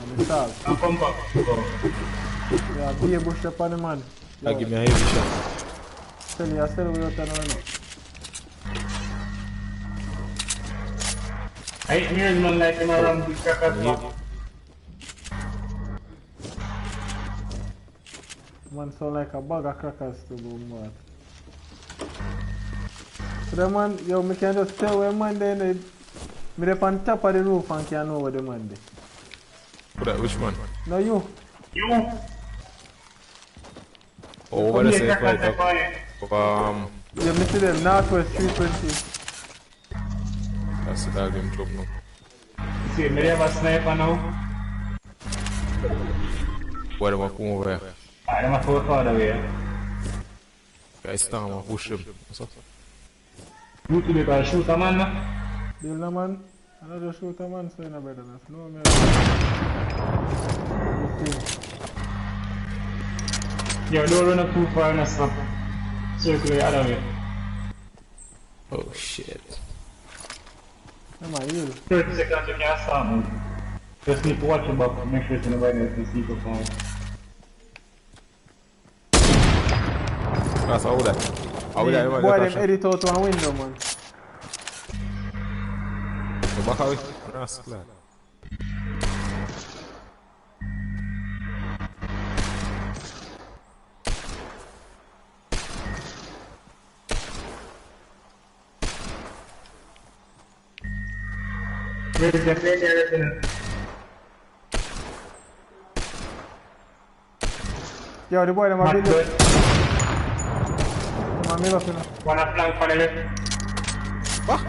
And the salt. I'll come back. Yeah, be a bush up on the man. I'll give me a heavy shot. Tell you, I still will turn around. I ain't hearing man like him around the crackers. Man sound like a bag of crackers to go mad. So the man, yo, me can just tell where man there. Me up on top of the roof and can know where the man there. Put that, which one? No, you. You? Oh, what is it? Yeah, me see them northwest 320. That's the dog in trouble now. See, me have a sniper now. Why do I come over here? I don't have to go far away. I stand and push him. What's up? You to be called shoot a man now? Deal no man. I don't just shoot a man, so you know better than no man. Yo, don't run up too far and stop. Circle the other way. Oh shit. Am I heal? 30 seconds you can't stop me. Just need to watch your back, make sure it's nobody else can see the phone. That's all that. How that? Boy, them edit out one window, man. The back away. That's glad. Where is the plane there? Yo, the boy, them are building. One up flank for the left. What?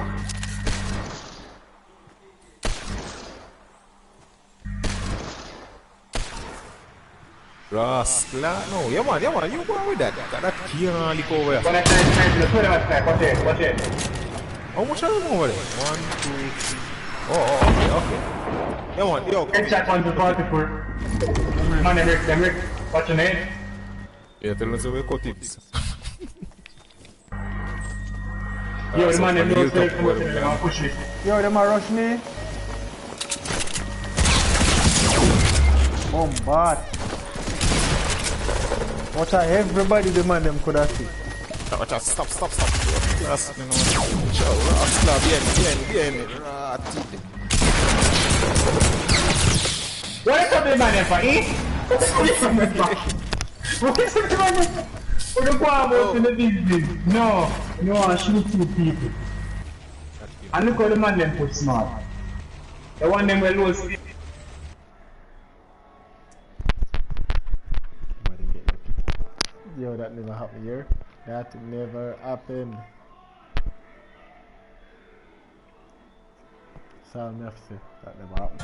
Rascal, no, yeah man, you go with that. That can't leak over here. One at time, watch it. How much are you over there? 1, 2, 3. Oh, okay. Yeah man, yo, Get shot 1 to 44. Man, them watch your name. Yeah, tell us we cut it. Yo, the man, them don't say come push it. Yo, them are rush me. Bombard. What are everybody the man them could have seen. Stop. Class, you know. Ciao, Rasta, vieni. Ratite. What is up, man, for eat? What is up, man? What do you want to the business? No, you want to shoot 2 people. And look how the man them put smart. The one them will lose. Yo, that never happened here. That never happened. Sam FC, that never happened.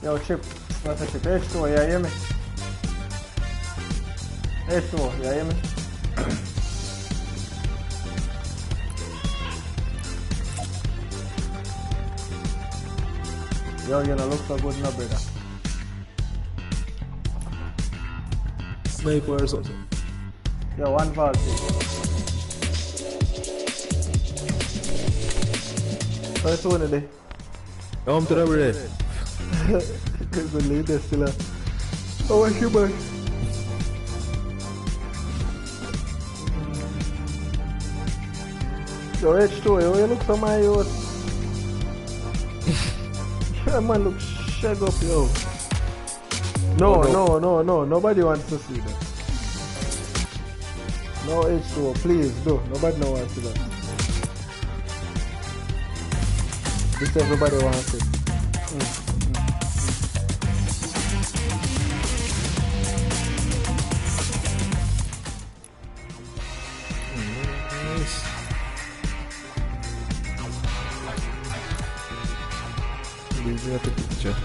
Yo, Chip, what's a Chip? H2O, you hear me? H2O, you hear me? Yo, you don't look so good now, brother. Sniper or something. Yo, 1 vault. So it's one today. I'm to the bread. Good leader still. Oh, what's your boy? Yo, H2O, yo, you look so my youth. That man look shag up, yo. No, nobody wants to see that. No H2O, please, no. Nobody wants to see that. This everybody wants it. Nice. Leave me at the picture.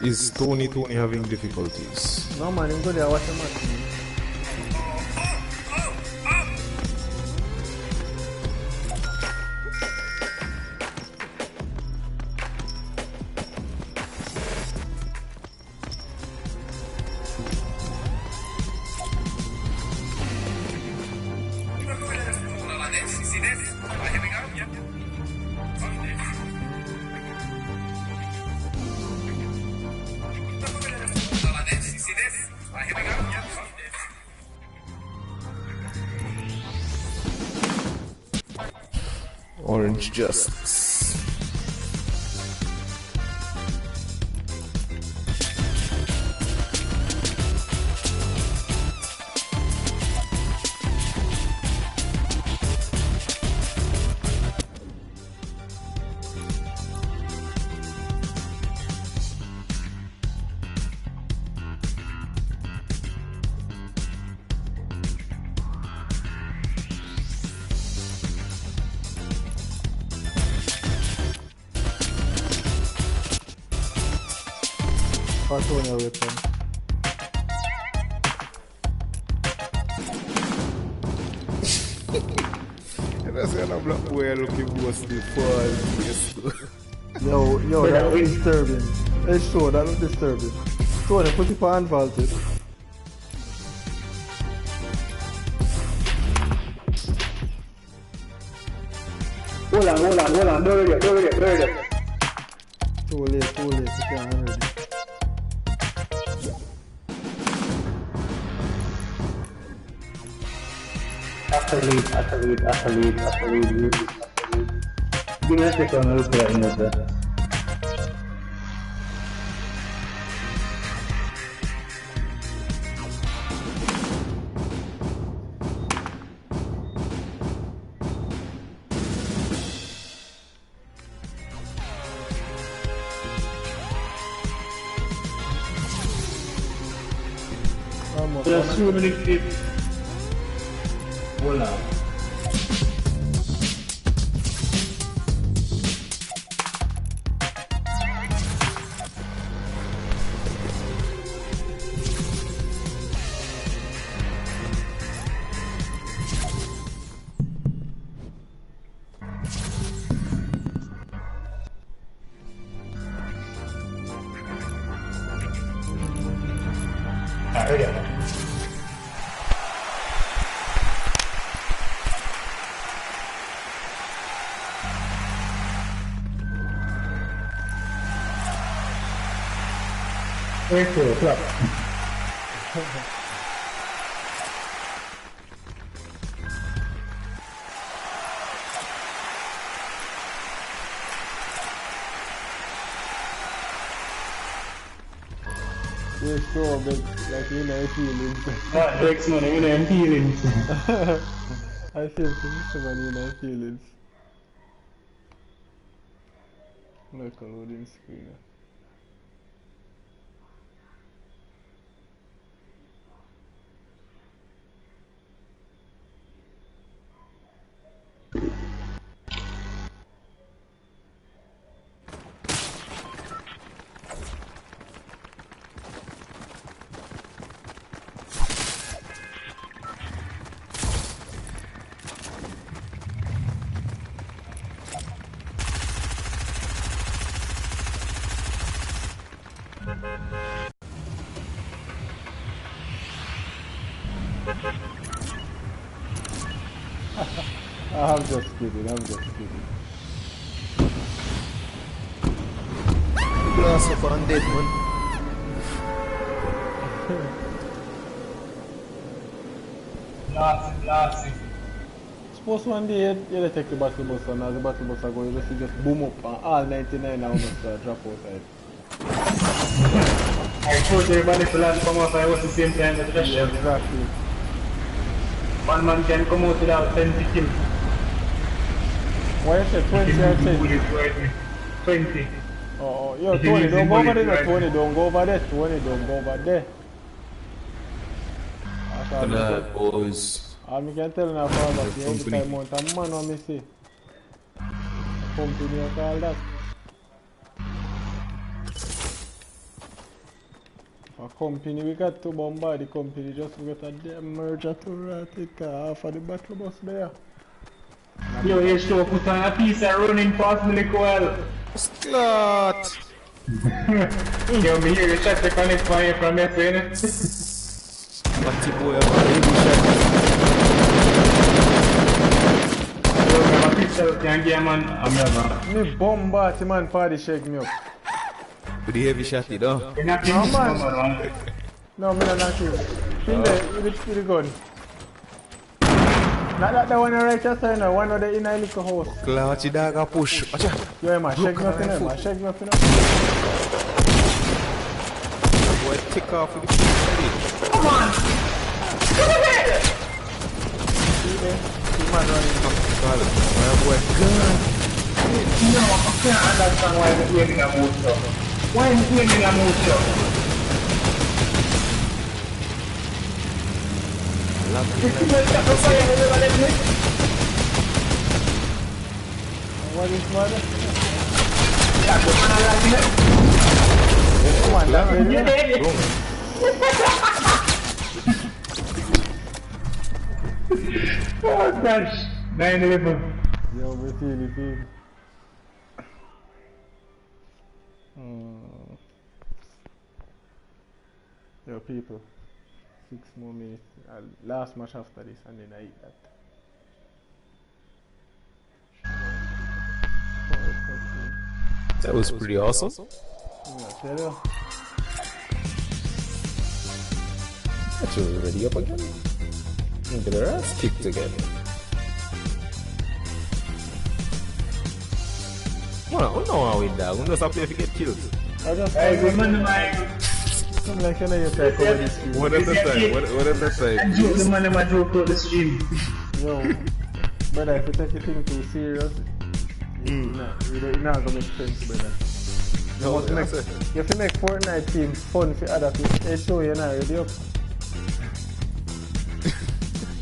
Is Tony having difficulties? No man, I'm good there, watch the match. Orange Justice. Tony weapon. That's gonna black boy looking worse the fall. Yo, that looks disturbing. It's sure that looks disturbing. Tony, put it for unvaulted. Hold on, don't ready. Too late, you can't ready. Athlete. Give me a second, I'll look at it. There's so many clips. Hold on. Very cool, clap. Yes, so big, like you know, feelings. Next money, you know, feelings. I feel somebody in my feelings. Like a loading screen. I'm just kidding, I'm just kidding. Glass of undead, man. Classic. Suppose one day you take the battle bus and as the battle bus are going, you just boom up and all 99 are drop outside. I told everybody to land come out at the same time as the rest. Exactly. One man can come out without 10 kills. Why you say 20 or 10? 20. Oh, yo, Tony, don't go over there, Tony, don't go over there, Tony, don't go over there. That boys. I can tell now for that, you every time out a man what me say. Company and all that. A company, we got to bombard the company just to get a damn merger to take half of the battle bus there. Yo, you should put on a piece of running past me like well. Slut! Yo, me hear you shot the connect fire from your friend. What the boy about heavy shot? Yo, I'm a pistol, can't get a man. I'm never. Me bombard the man for the shake me up. With the heavy shot, you know? You're not No, man. man. No, me not kill. Kill there with the gun. Not that the one right just now, one of the inner little house. Clutchy dog a push. Watch out. Yo, man, shake nothing, man, shake nothing. Boy, tick off with the shot. Come on! Come ahead! See there? See man running. Call it. My boy, gun. No, I can't understand why he's playing in a motor. Why is he playing in a motor? Love You see what's up for fire, you never let me? What is matter? That's the man I like it. Come on, that way. Oh gosh, 9-11. Yo, we feel it, feel. Yo, people. 6 more minutes. Last match after this, and then I eat that. That was pretty awesome. Yeah, tell you. That you already up again. And get her ass kicked again. Well, I don't know how we die. We just have to get killed. I just Hey, remember my... I'm like, you know, you try to cover this stream. What at the time? What at the time? I joke the man in my joke out the stream. Yo, brother, if you take the thing too serious, nah, it's not gonna make sense, brother. You No, must make, that's it. you have to make Fortnite teams fun for other people. Hey, show you're not ready up.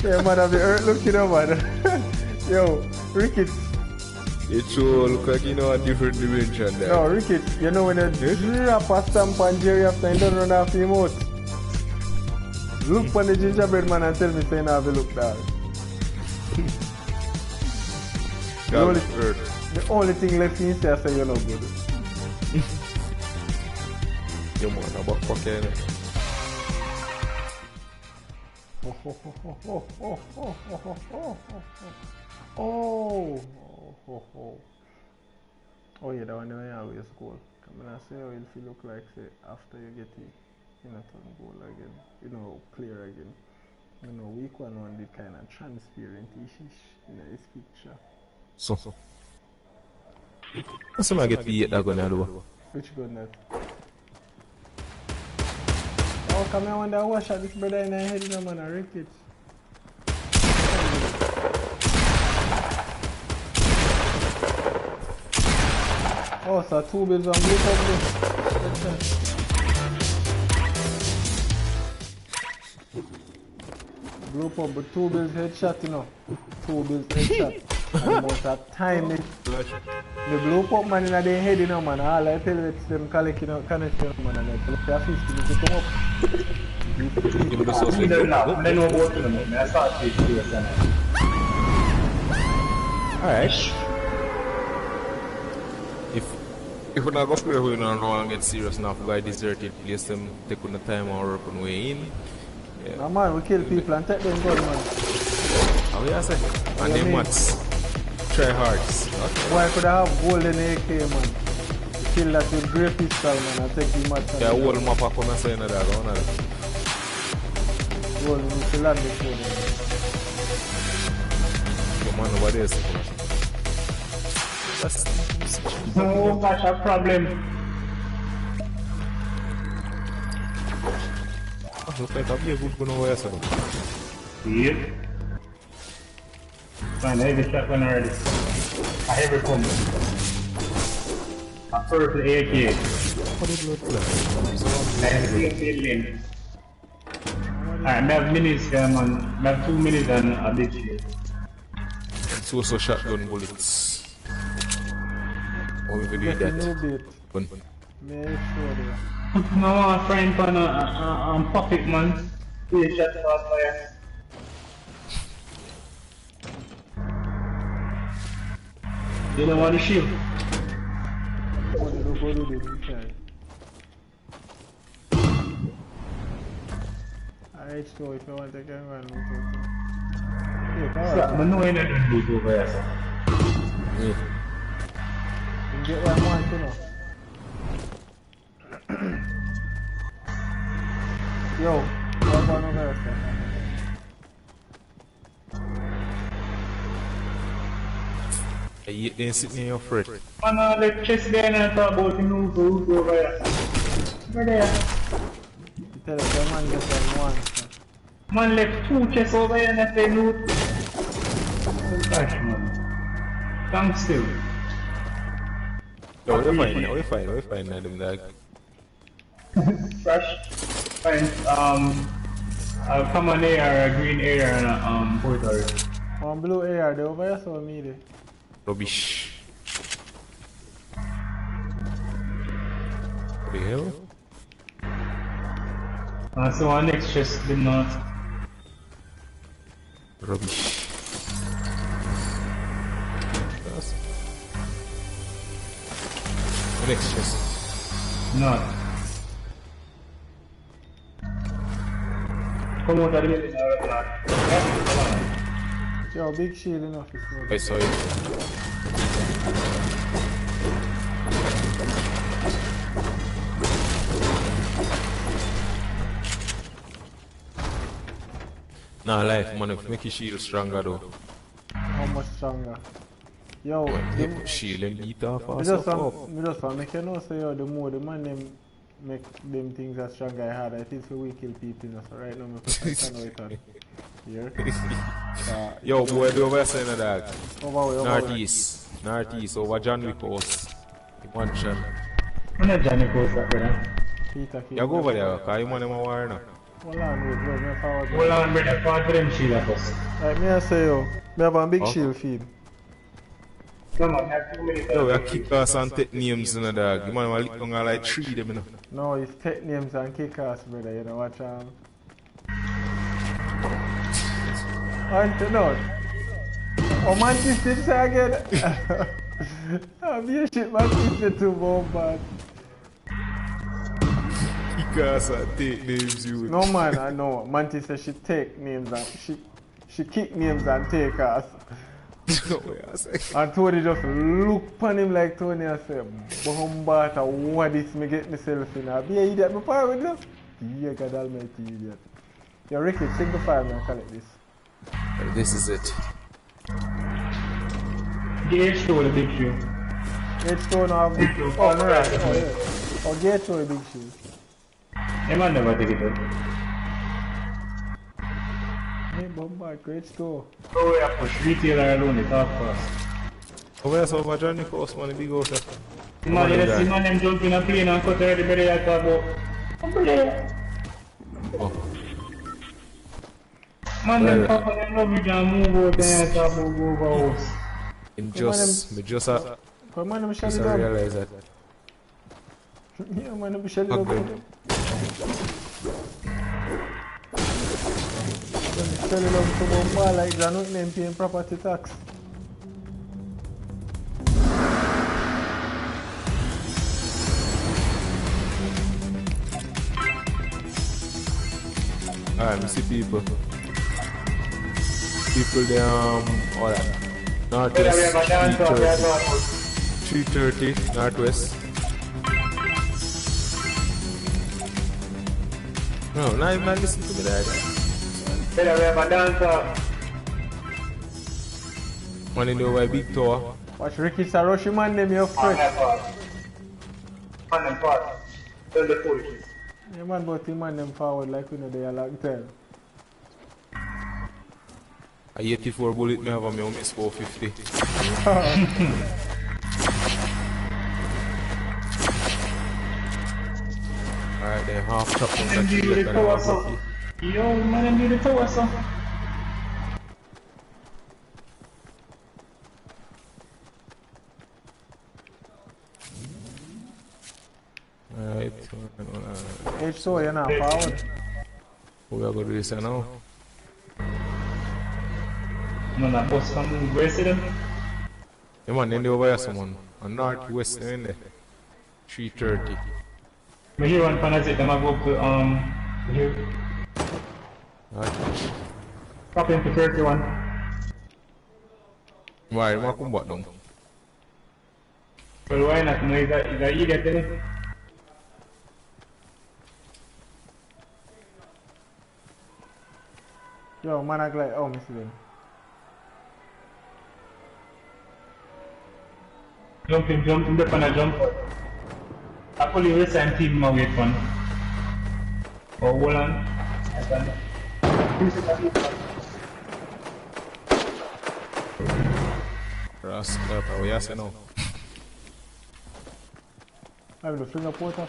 Yeah, man, I'll be hurt looking up, man. Yo, Ricky. It sure look like you know a different dimension there. No, Ricky, you know when you drop a stamp on Jerry after you don't run off him out. Look on the gingerbread man and tell me say now have a look dog. The only thing left in say I say you're not good. You man, a buck fucker. Oh yeah, that one I always score. Come on, I say how it feel look like say after you get it, you know, turn goal again, you know, clear again. You know, week one did kind of transparent-ish in this picture. So. That's why I get beat that gun though. Which gun that? Oh, come here, I wonder what shot this brother in the head, you know, man, I wreck it. Oh, so 2 bills on blue top there. Blue pump, but 2 bills headshot, you know. 2 bills headshot. And the amount of time the blue pump man in their head, you know, man. All I tell you, them collect, you know, connect, you know, man. And I tell you, 50 to come up. They know about them, man. I start to see this. Alright. If we're not going to play, we're not going to get serious enough. Guy deserted place them, take on the time and work on way in. Yeah. No, man, we kill people and take them gun, man. How you say? And them mats. Try hards. Okay. Why could I have golden AK, man? Kill that with grey pistol, man, and take the mats. Yeah, whole map up on the side of that, don't I? Well, we need to land this one. Come on, over there, that's no, that's a problem. Looks like I'll be a good gun over here, sir. Yep. Fine, I have a shotgun already. A heavy pump. A purple AK. What did it look like? I have 16 lane. I have minis, man. I have 2 minis and a big shield. It's also shotgun bullets. Or we could do that. Fun. Make sure there. No, I'm trying to pop it, man. 3 shots fast fire. You don't want to shield? Alright, so if you want to get one, I know I don't do it over here, sir. You can get one more, you know. Yo, what one over there, sir? You didn't sit in your fret. Man, let chest there and talk about the news over here. Over there. You tell us the man just one, sir. Man left 2 chests over here and I say loot. Oh gosh, man. Thanks still. No, we're fine, them dog. Fresh. Fine. I'll come on air, a green area and a portal. One blue AR, they over here, so me there. Rubbish. What the hell? So our next chest did not. Rubbish. Next chest. Not. Come on, that is Yo, big shield enough is I saw it. Nah, life, man, if make your shield stronger though. How much stronger? Yo, the shield and beat off me just want make you know, so yo, the more the man them make them things as stronger and harder, it is for we kill people, you know, so right now me put my it on. Here. Yo, boy, do over saying that. Over Northeast, over John Wick House. One shot. I'm not Johnny Coast, brother. Peter, You go over there, because you want them a war now. Hold on, wait, bro, me forward. Hold on, brother, forward to them shield first. Right, me I say yo, me have a big shield feed. Come on, I have 2 minutes. Yo, we have kick ass and take names in the dog. You man, lick on like 3 of them, you know. No, it's take names and kick ass, brother, you know, watch And no. Oh man, this thing say again. Oh, be a shit man, this too bad. Kick ass and take names, you. No man, I know. Mantis says she take names and she kick names and take ass. And Tony just look upon him like Tony and say, Bombata, what is me get myself in? I'll be an idiot, my power with you. Yeah, God almighty idiot. Yo, Ricky, sing the fire, man, collect this. This is it. Get H2 the big shoe. H2 now have big shoe. Oh, no, right. Oh, yeah. Oh, get H2 the big shoe. Hey, man, never take it out. Hey, Bombard, great store. Oh, yeah, push retailer alone, it's half fast. Oh, where's over Johnny Coast, man, the big out there? See, man, you see, man, them jump in a plane and cut already, but they talk about. Oh. Man, them papa, them love you, and move out there and talk about go over house. In just, me just Come on, I'm shut it down. realize that. Yeah, man, I'm shut it down. Tell you love to Bombard like they're not even paying property tax. Alright, I see people. People they all that. Northwest 330 Northwest. No, not even listen to me that. Better we have a dancer. Man in the over big tower. Watch Ricky Saroshi man them your friend. Man them part. Tell the police. Yeah man, but him man them forward like we know they are long time. A 84 bullet me have a me miss 450. Alright then half chop on that tree like that. Yo, man, them do the tower, so. Alright. H2 you're not forward. We are going to do this now. No, that boss come move. Where see them? Yeah man, then they over here someone. On northwest in there. 330. I hear one fanatic, them I go up to, here. Alright. Pop into 31. Why? You want to come back down? Well, why not? No, he's a idiot, isn't he? Yo, man act like, oh, miss them. Jump in, the pan jump. I pull you the same team my wait fun. Oh, hold on. Rascal, how you say now? I'm the finger porter.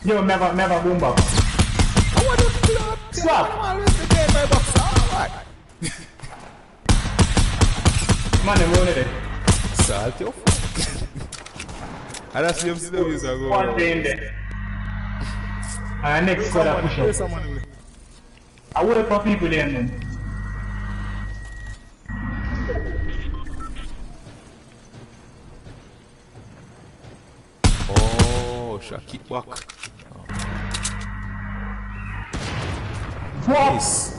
Yo, never boom back. Swap! Man, they running it. Salt your and that's the MCWs are going. One day in there. And next squad I push up. I would have put people there then. Oh, shall kick back. Nice.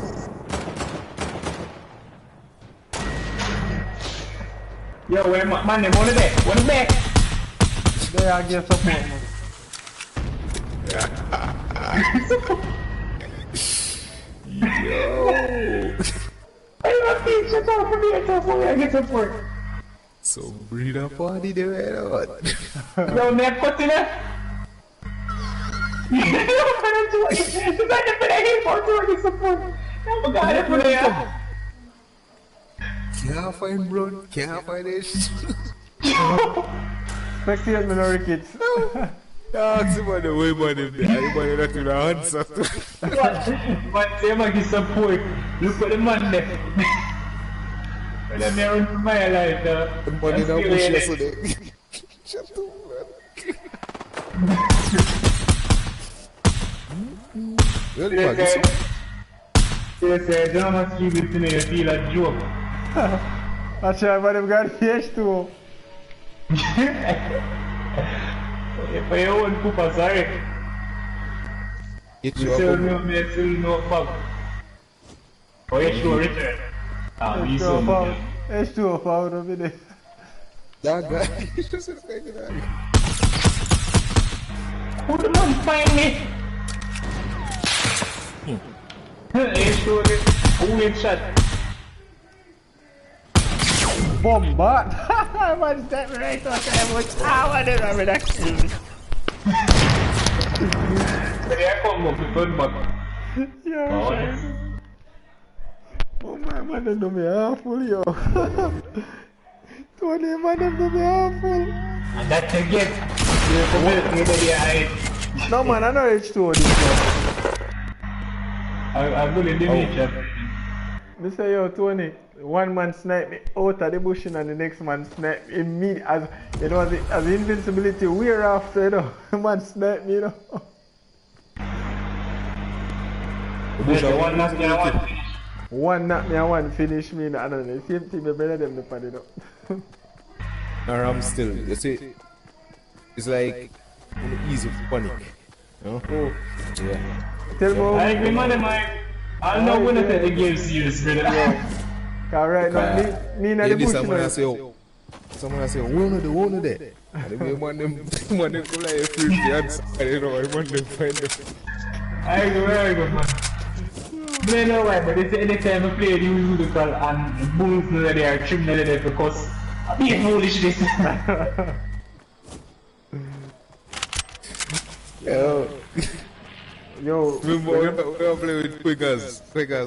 Yo, where man, them on the back. One back. They are getting support, man. Yo. Shut up for me, I get support. So breed a party they were out. Yo, neck cut in there. You got to put a hit for the support. Oh, God, I put it out. Can't find blood, can't find this. Spectate me now, kids. Ask him on the way, man. Everybody not to the answer. Man, say man give support. Look at the man there. When I'm here in my life, The money now push yesterday. Shut up, man. Well, man, this one. Yes, I don't want to give it to me. You feel a joke. Actually, but I've got H2. If I own Cooper, sorry. Get You you still up. know me, still know bug. Oh, H2O return. Ah, me so me. H2O found over there. That guy. Who the man find me? H2O, who get shot? Bombard! Man, step right out there. I didn't have that kill. They are come up with gun back. Yeah, oh my man, them do me awful, yo. Tony, man, them do me awful. And that's again. No, man, I know H2O this one. I'm going to do it. Me say, yo, Tony, one man snipe me out of the bush and the next man snipe me immediately. As, you know, as the invincibility wear after, you know, the man snipe me, you know. One knock me and one finish. One knock me and one finish me, and the same thing, me better them the pan, you know. Or I'm still, you see, it's like easy panic. You know? Oh. Yeah. Tell me I agree, man, I know when I take the game serious, brother. Cause right now, me in the bush, someone I say, oh, someone I say, one of that. And the way them come like a free answer. I don't know, I want them find them. I agree, man. I don't know why, but it's anytime I play the musical and the bulls know that they are trimmed there because I'm being foolishness. Yo, Remember when I play with Quickers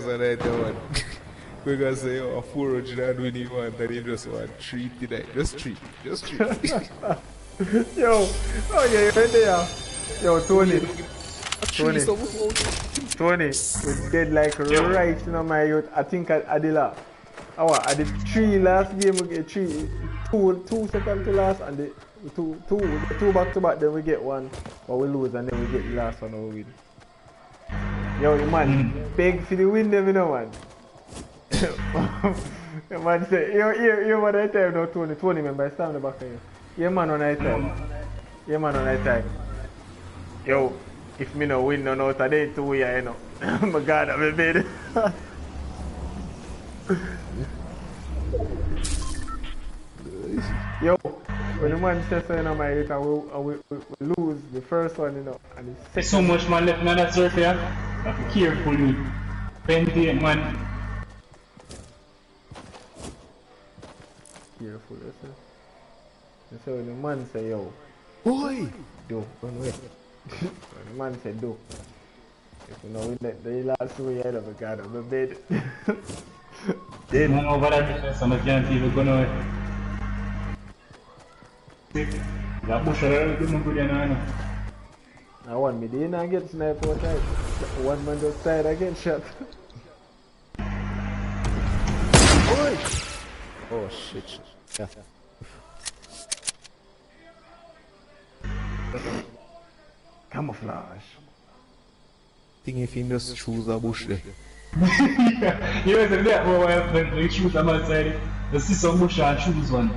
and I one. Quickers say, oh, 400 and we need one, and he just want 3 tonight. Just 3. Yo, oh yeah, you're right there. Yo, Tony, we dead like right in my youth. I think at Adila. I did 3 last game, we get 2 second to last, and the two back to back, then we get 1, but we lose, and then we get the last one and we win. Yo, man, beg for the win, them, you know, man. The man say, you man on time now, Tony, remember, I stand in the back of you. Yeah, man on that time. Yo, if me no win no out of day 2 years, you know. My God, I'm a bed. Yo, when the man says so, you know, my we lose the first one, you know, and the second. There's so much man left in that surface, yeah? Have to be careful, you. 28 man. Careful, you see. You see when the man say, yo, Boy! do, run away. When the man say, do. If you know win that, the last 2 years, oh my God, I'm a bed. Then man over that defense, and I can't even go away. That bush around, good good, you know. I want me to not get sniped one time. One man just died, I get shot. Boy! Oh shit. Yeah. Camouflage. Think if you just choose a bush there. You know, that when you choose them outside, you see some bush and choose one.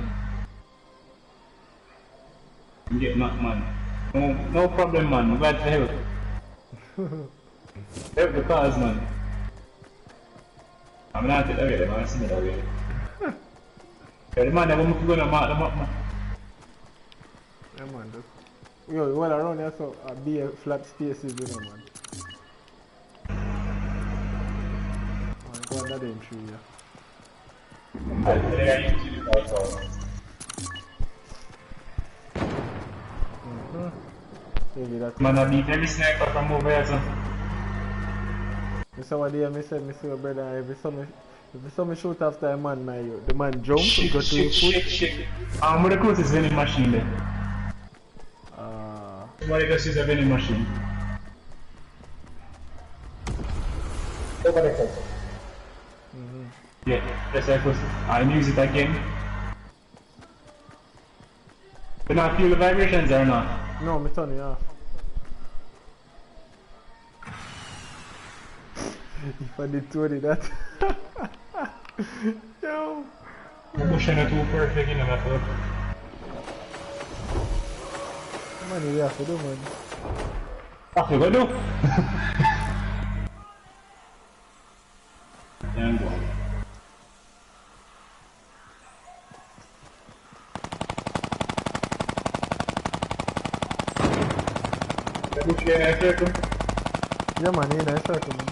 You get knocked, man. No problem, man. I'm glad to help. Help the cause, man. I'm not taking it away, man. I see it away. The man that won't go to mark them up, man. Yeah, man. Yo, well around here, so be a flat spaces, you know, man. Go another entry, yeah. Maybe that. Man, I beat every sniper from over here, son. Somebody me say, your brother, every time shoot after a man, the man jump, he got 2 foot. Shit. With the closest vending machine there. Somebody just use a vending machine. Over the top. Yeah, that's like I'll use it again. You not feel the vibrations or not? No, me turn it off. If I did Tony that. Yo. I'm pushing it too perfect in the method. Man, you have to do, man. What you gonna do? Damn boy. Yeah, man, in a circle, man.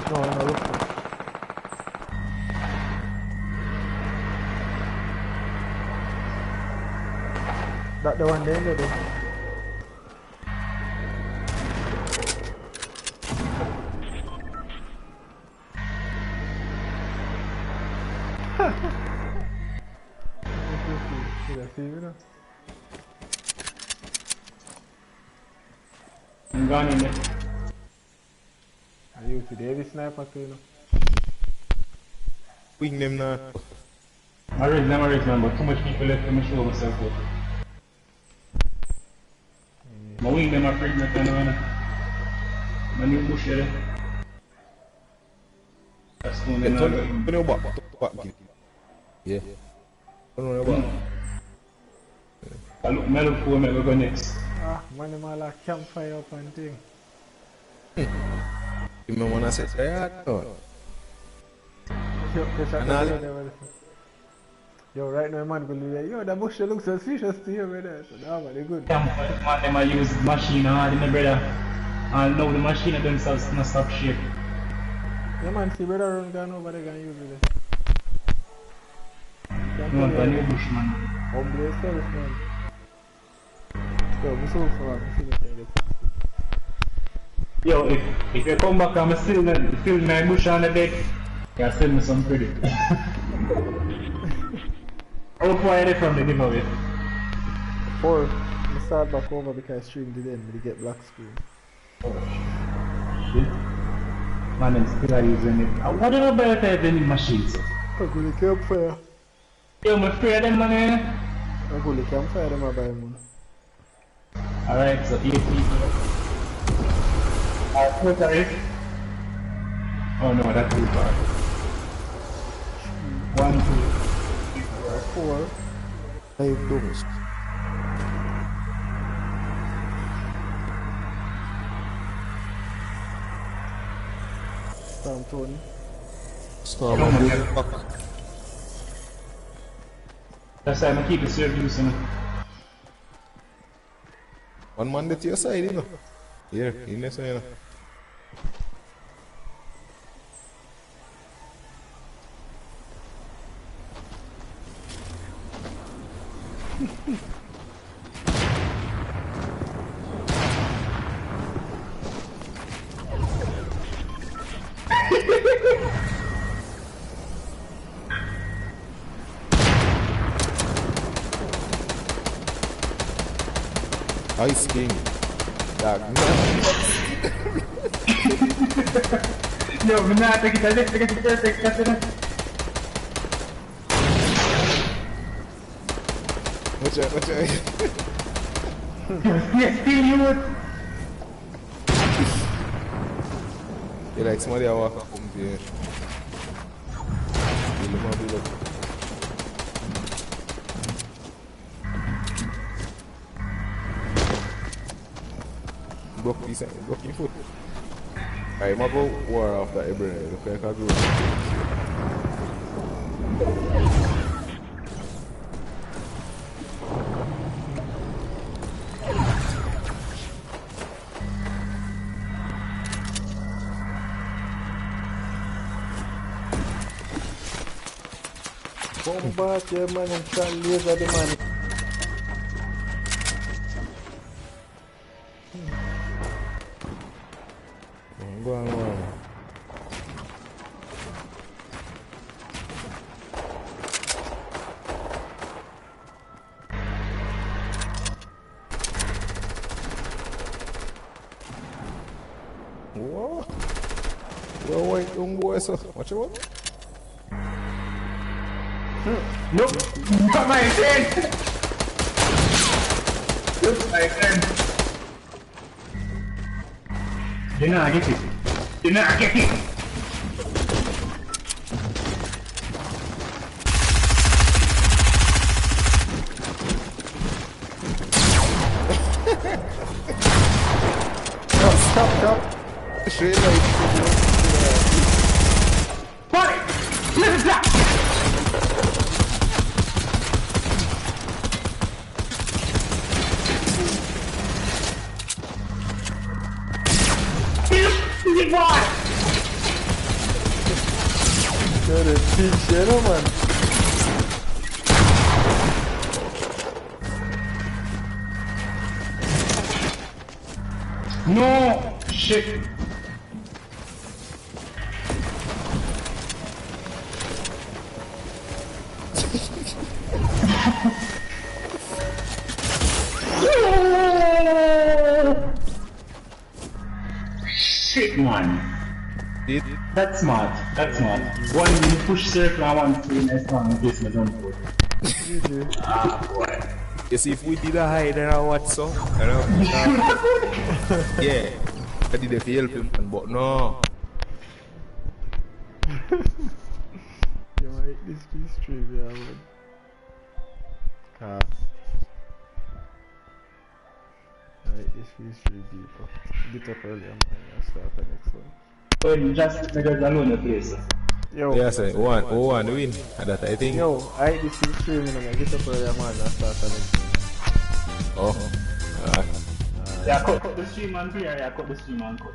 No, no, look for it. That the one there, though. I'm gone in there. Are you today heavy sniper too, you know? Wing them now. I read man, but too much people left to show myself out. My wing them are afraid not to know. My new bush there. That's going in there. Yeah. I don't know about. I look for me, go next. Ah, man, them all like campfire up and thing. You may wanna say that? Yo, right now, man, yo, the bush looks suspicious to you, brother. So, nah, man, they good. Man, them I use machine hard, my brother. And now the machine themselves not stop shit. Yeah, man, see, brother, run gun over there, can use it. No, the new bush, man. Humble yourself, man. Yo, what's up for Yo, if you come back and still my bush on the deck, you send me some credit. How far are they from the giveaway? 4. I start back over because I streamed it in, but you get black screen. Oh shit. Man, I'm still using it. What do you better type any machines? I'm going to campfire. Yo, I'm afraid of them, man. I'm going to campfire, them I buy, man. Alright, so 8 people. What are it? Oh no, that's too far. 1, 2, 3, 4, 5 doors. Storm Tony. Storm back. That's why I'm keep the service, you know. One man to your side, you know. Here, in this, you know. Ice King. Dog, no. Yo, minata kita lihat kita. Watch out. Yes, still you. You like somebody I walk up here. Broke your foot. I'm going to go war after every night. Look like I go. Come back here, man, and try to laser the man. Go on. What? Well, wait, young boy, so what you want? Nope, not my friend. Nope, my friend. You know I get it. shop. Straight like Buddy! Listen that! What? That is big shadow, man. No! Shit! Shit, man. it. That's smart. That's smart. One you push circle and one through next one in case my jump forward. Ah, boy. You see, if we did a hide and what so? Yeah. I did it to help him, but no. You might this be trivia, man. Alright, this is really deeper. Get up earlier, man. I'll start the next one. Well, just make us alone the place. Yo. Yeah, say, one win. And that I think. Yo, alright, this is streaming, man. Get up earlier, man. I'll start the next one. Oh. Yeah, cut the stream on here. Yeah, cut the stream on cut.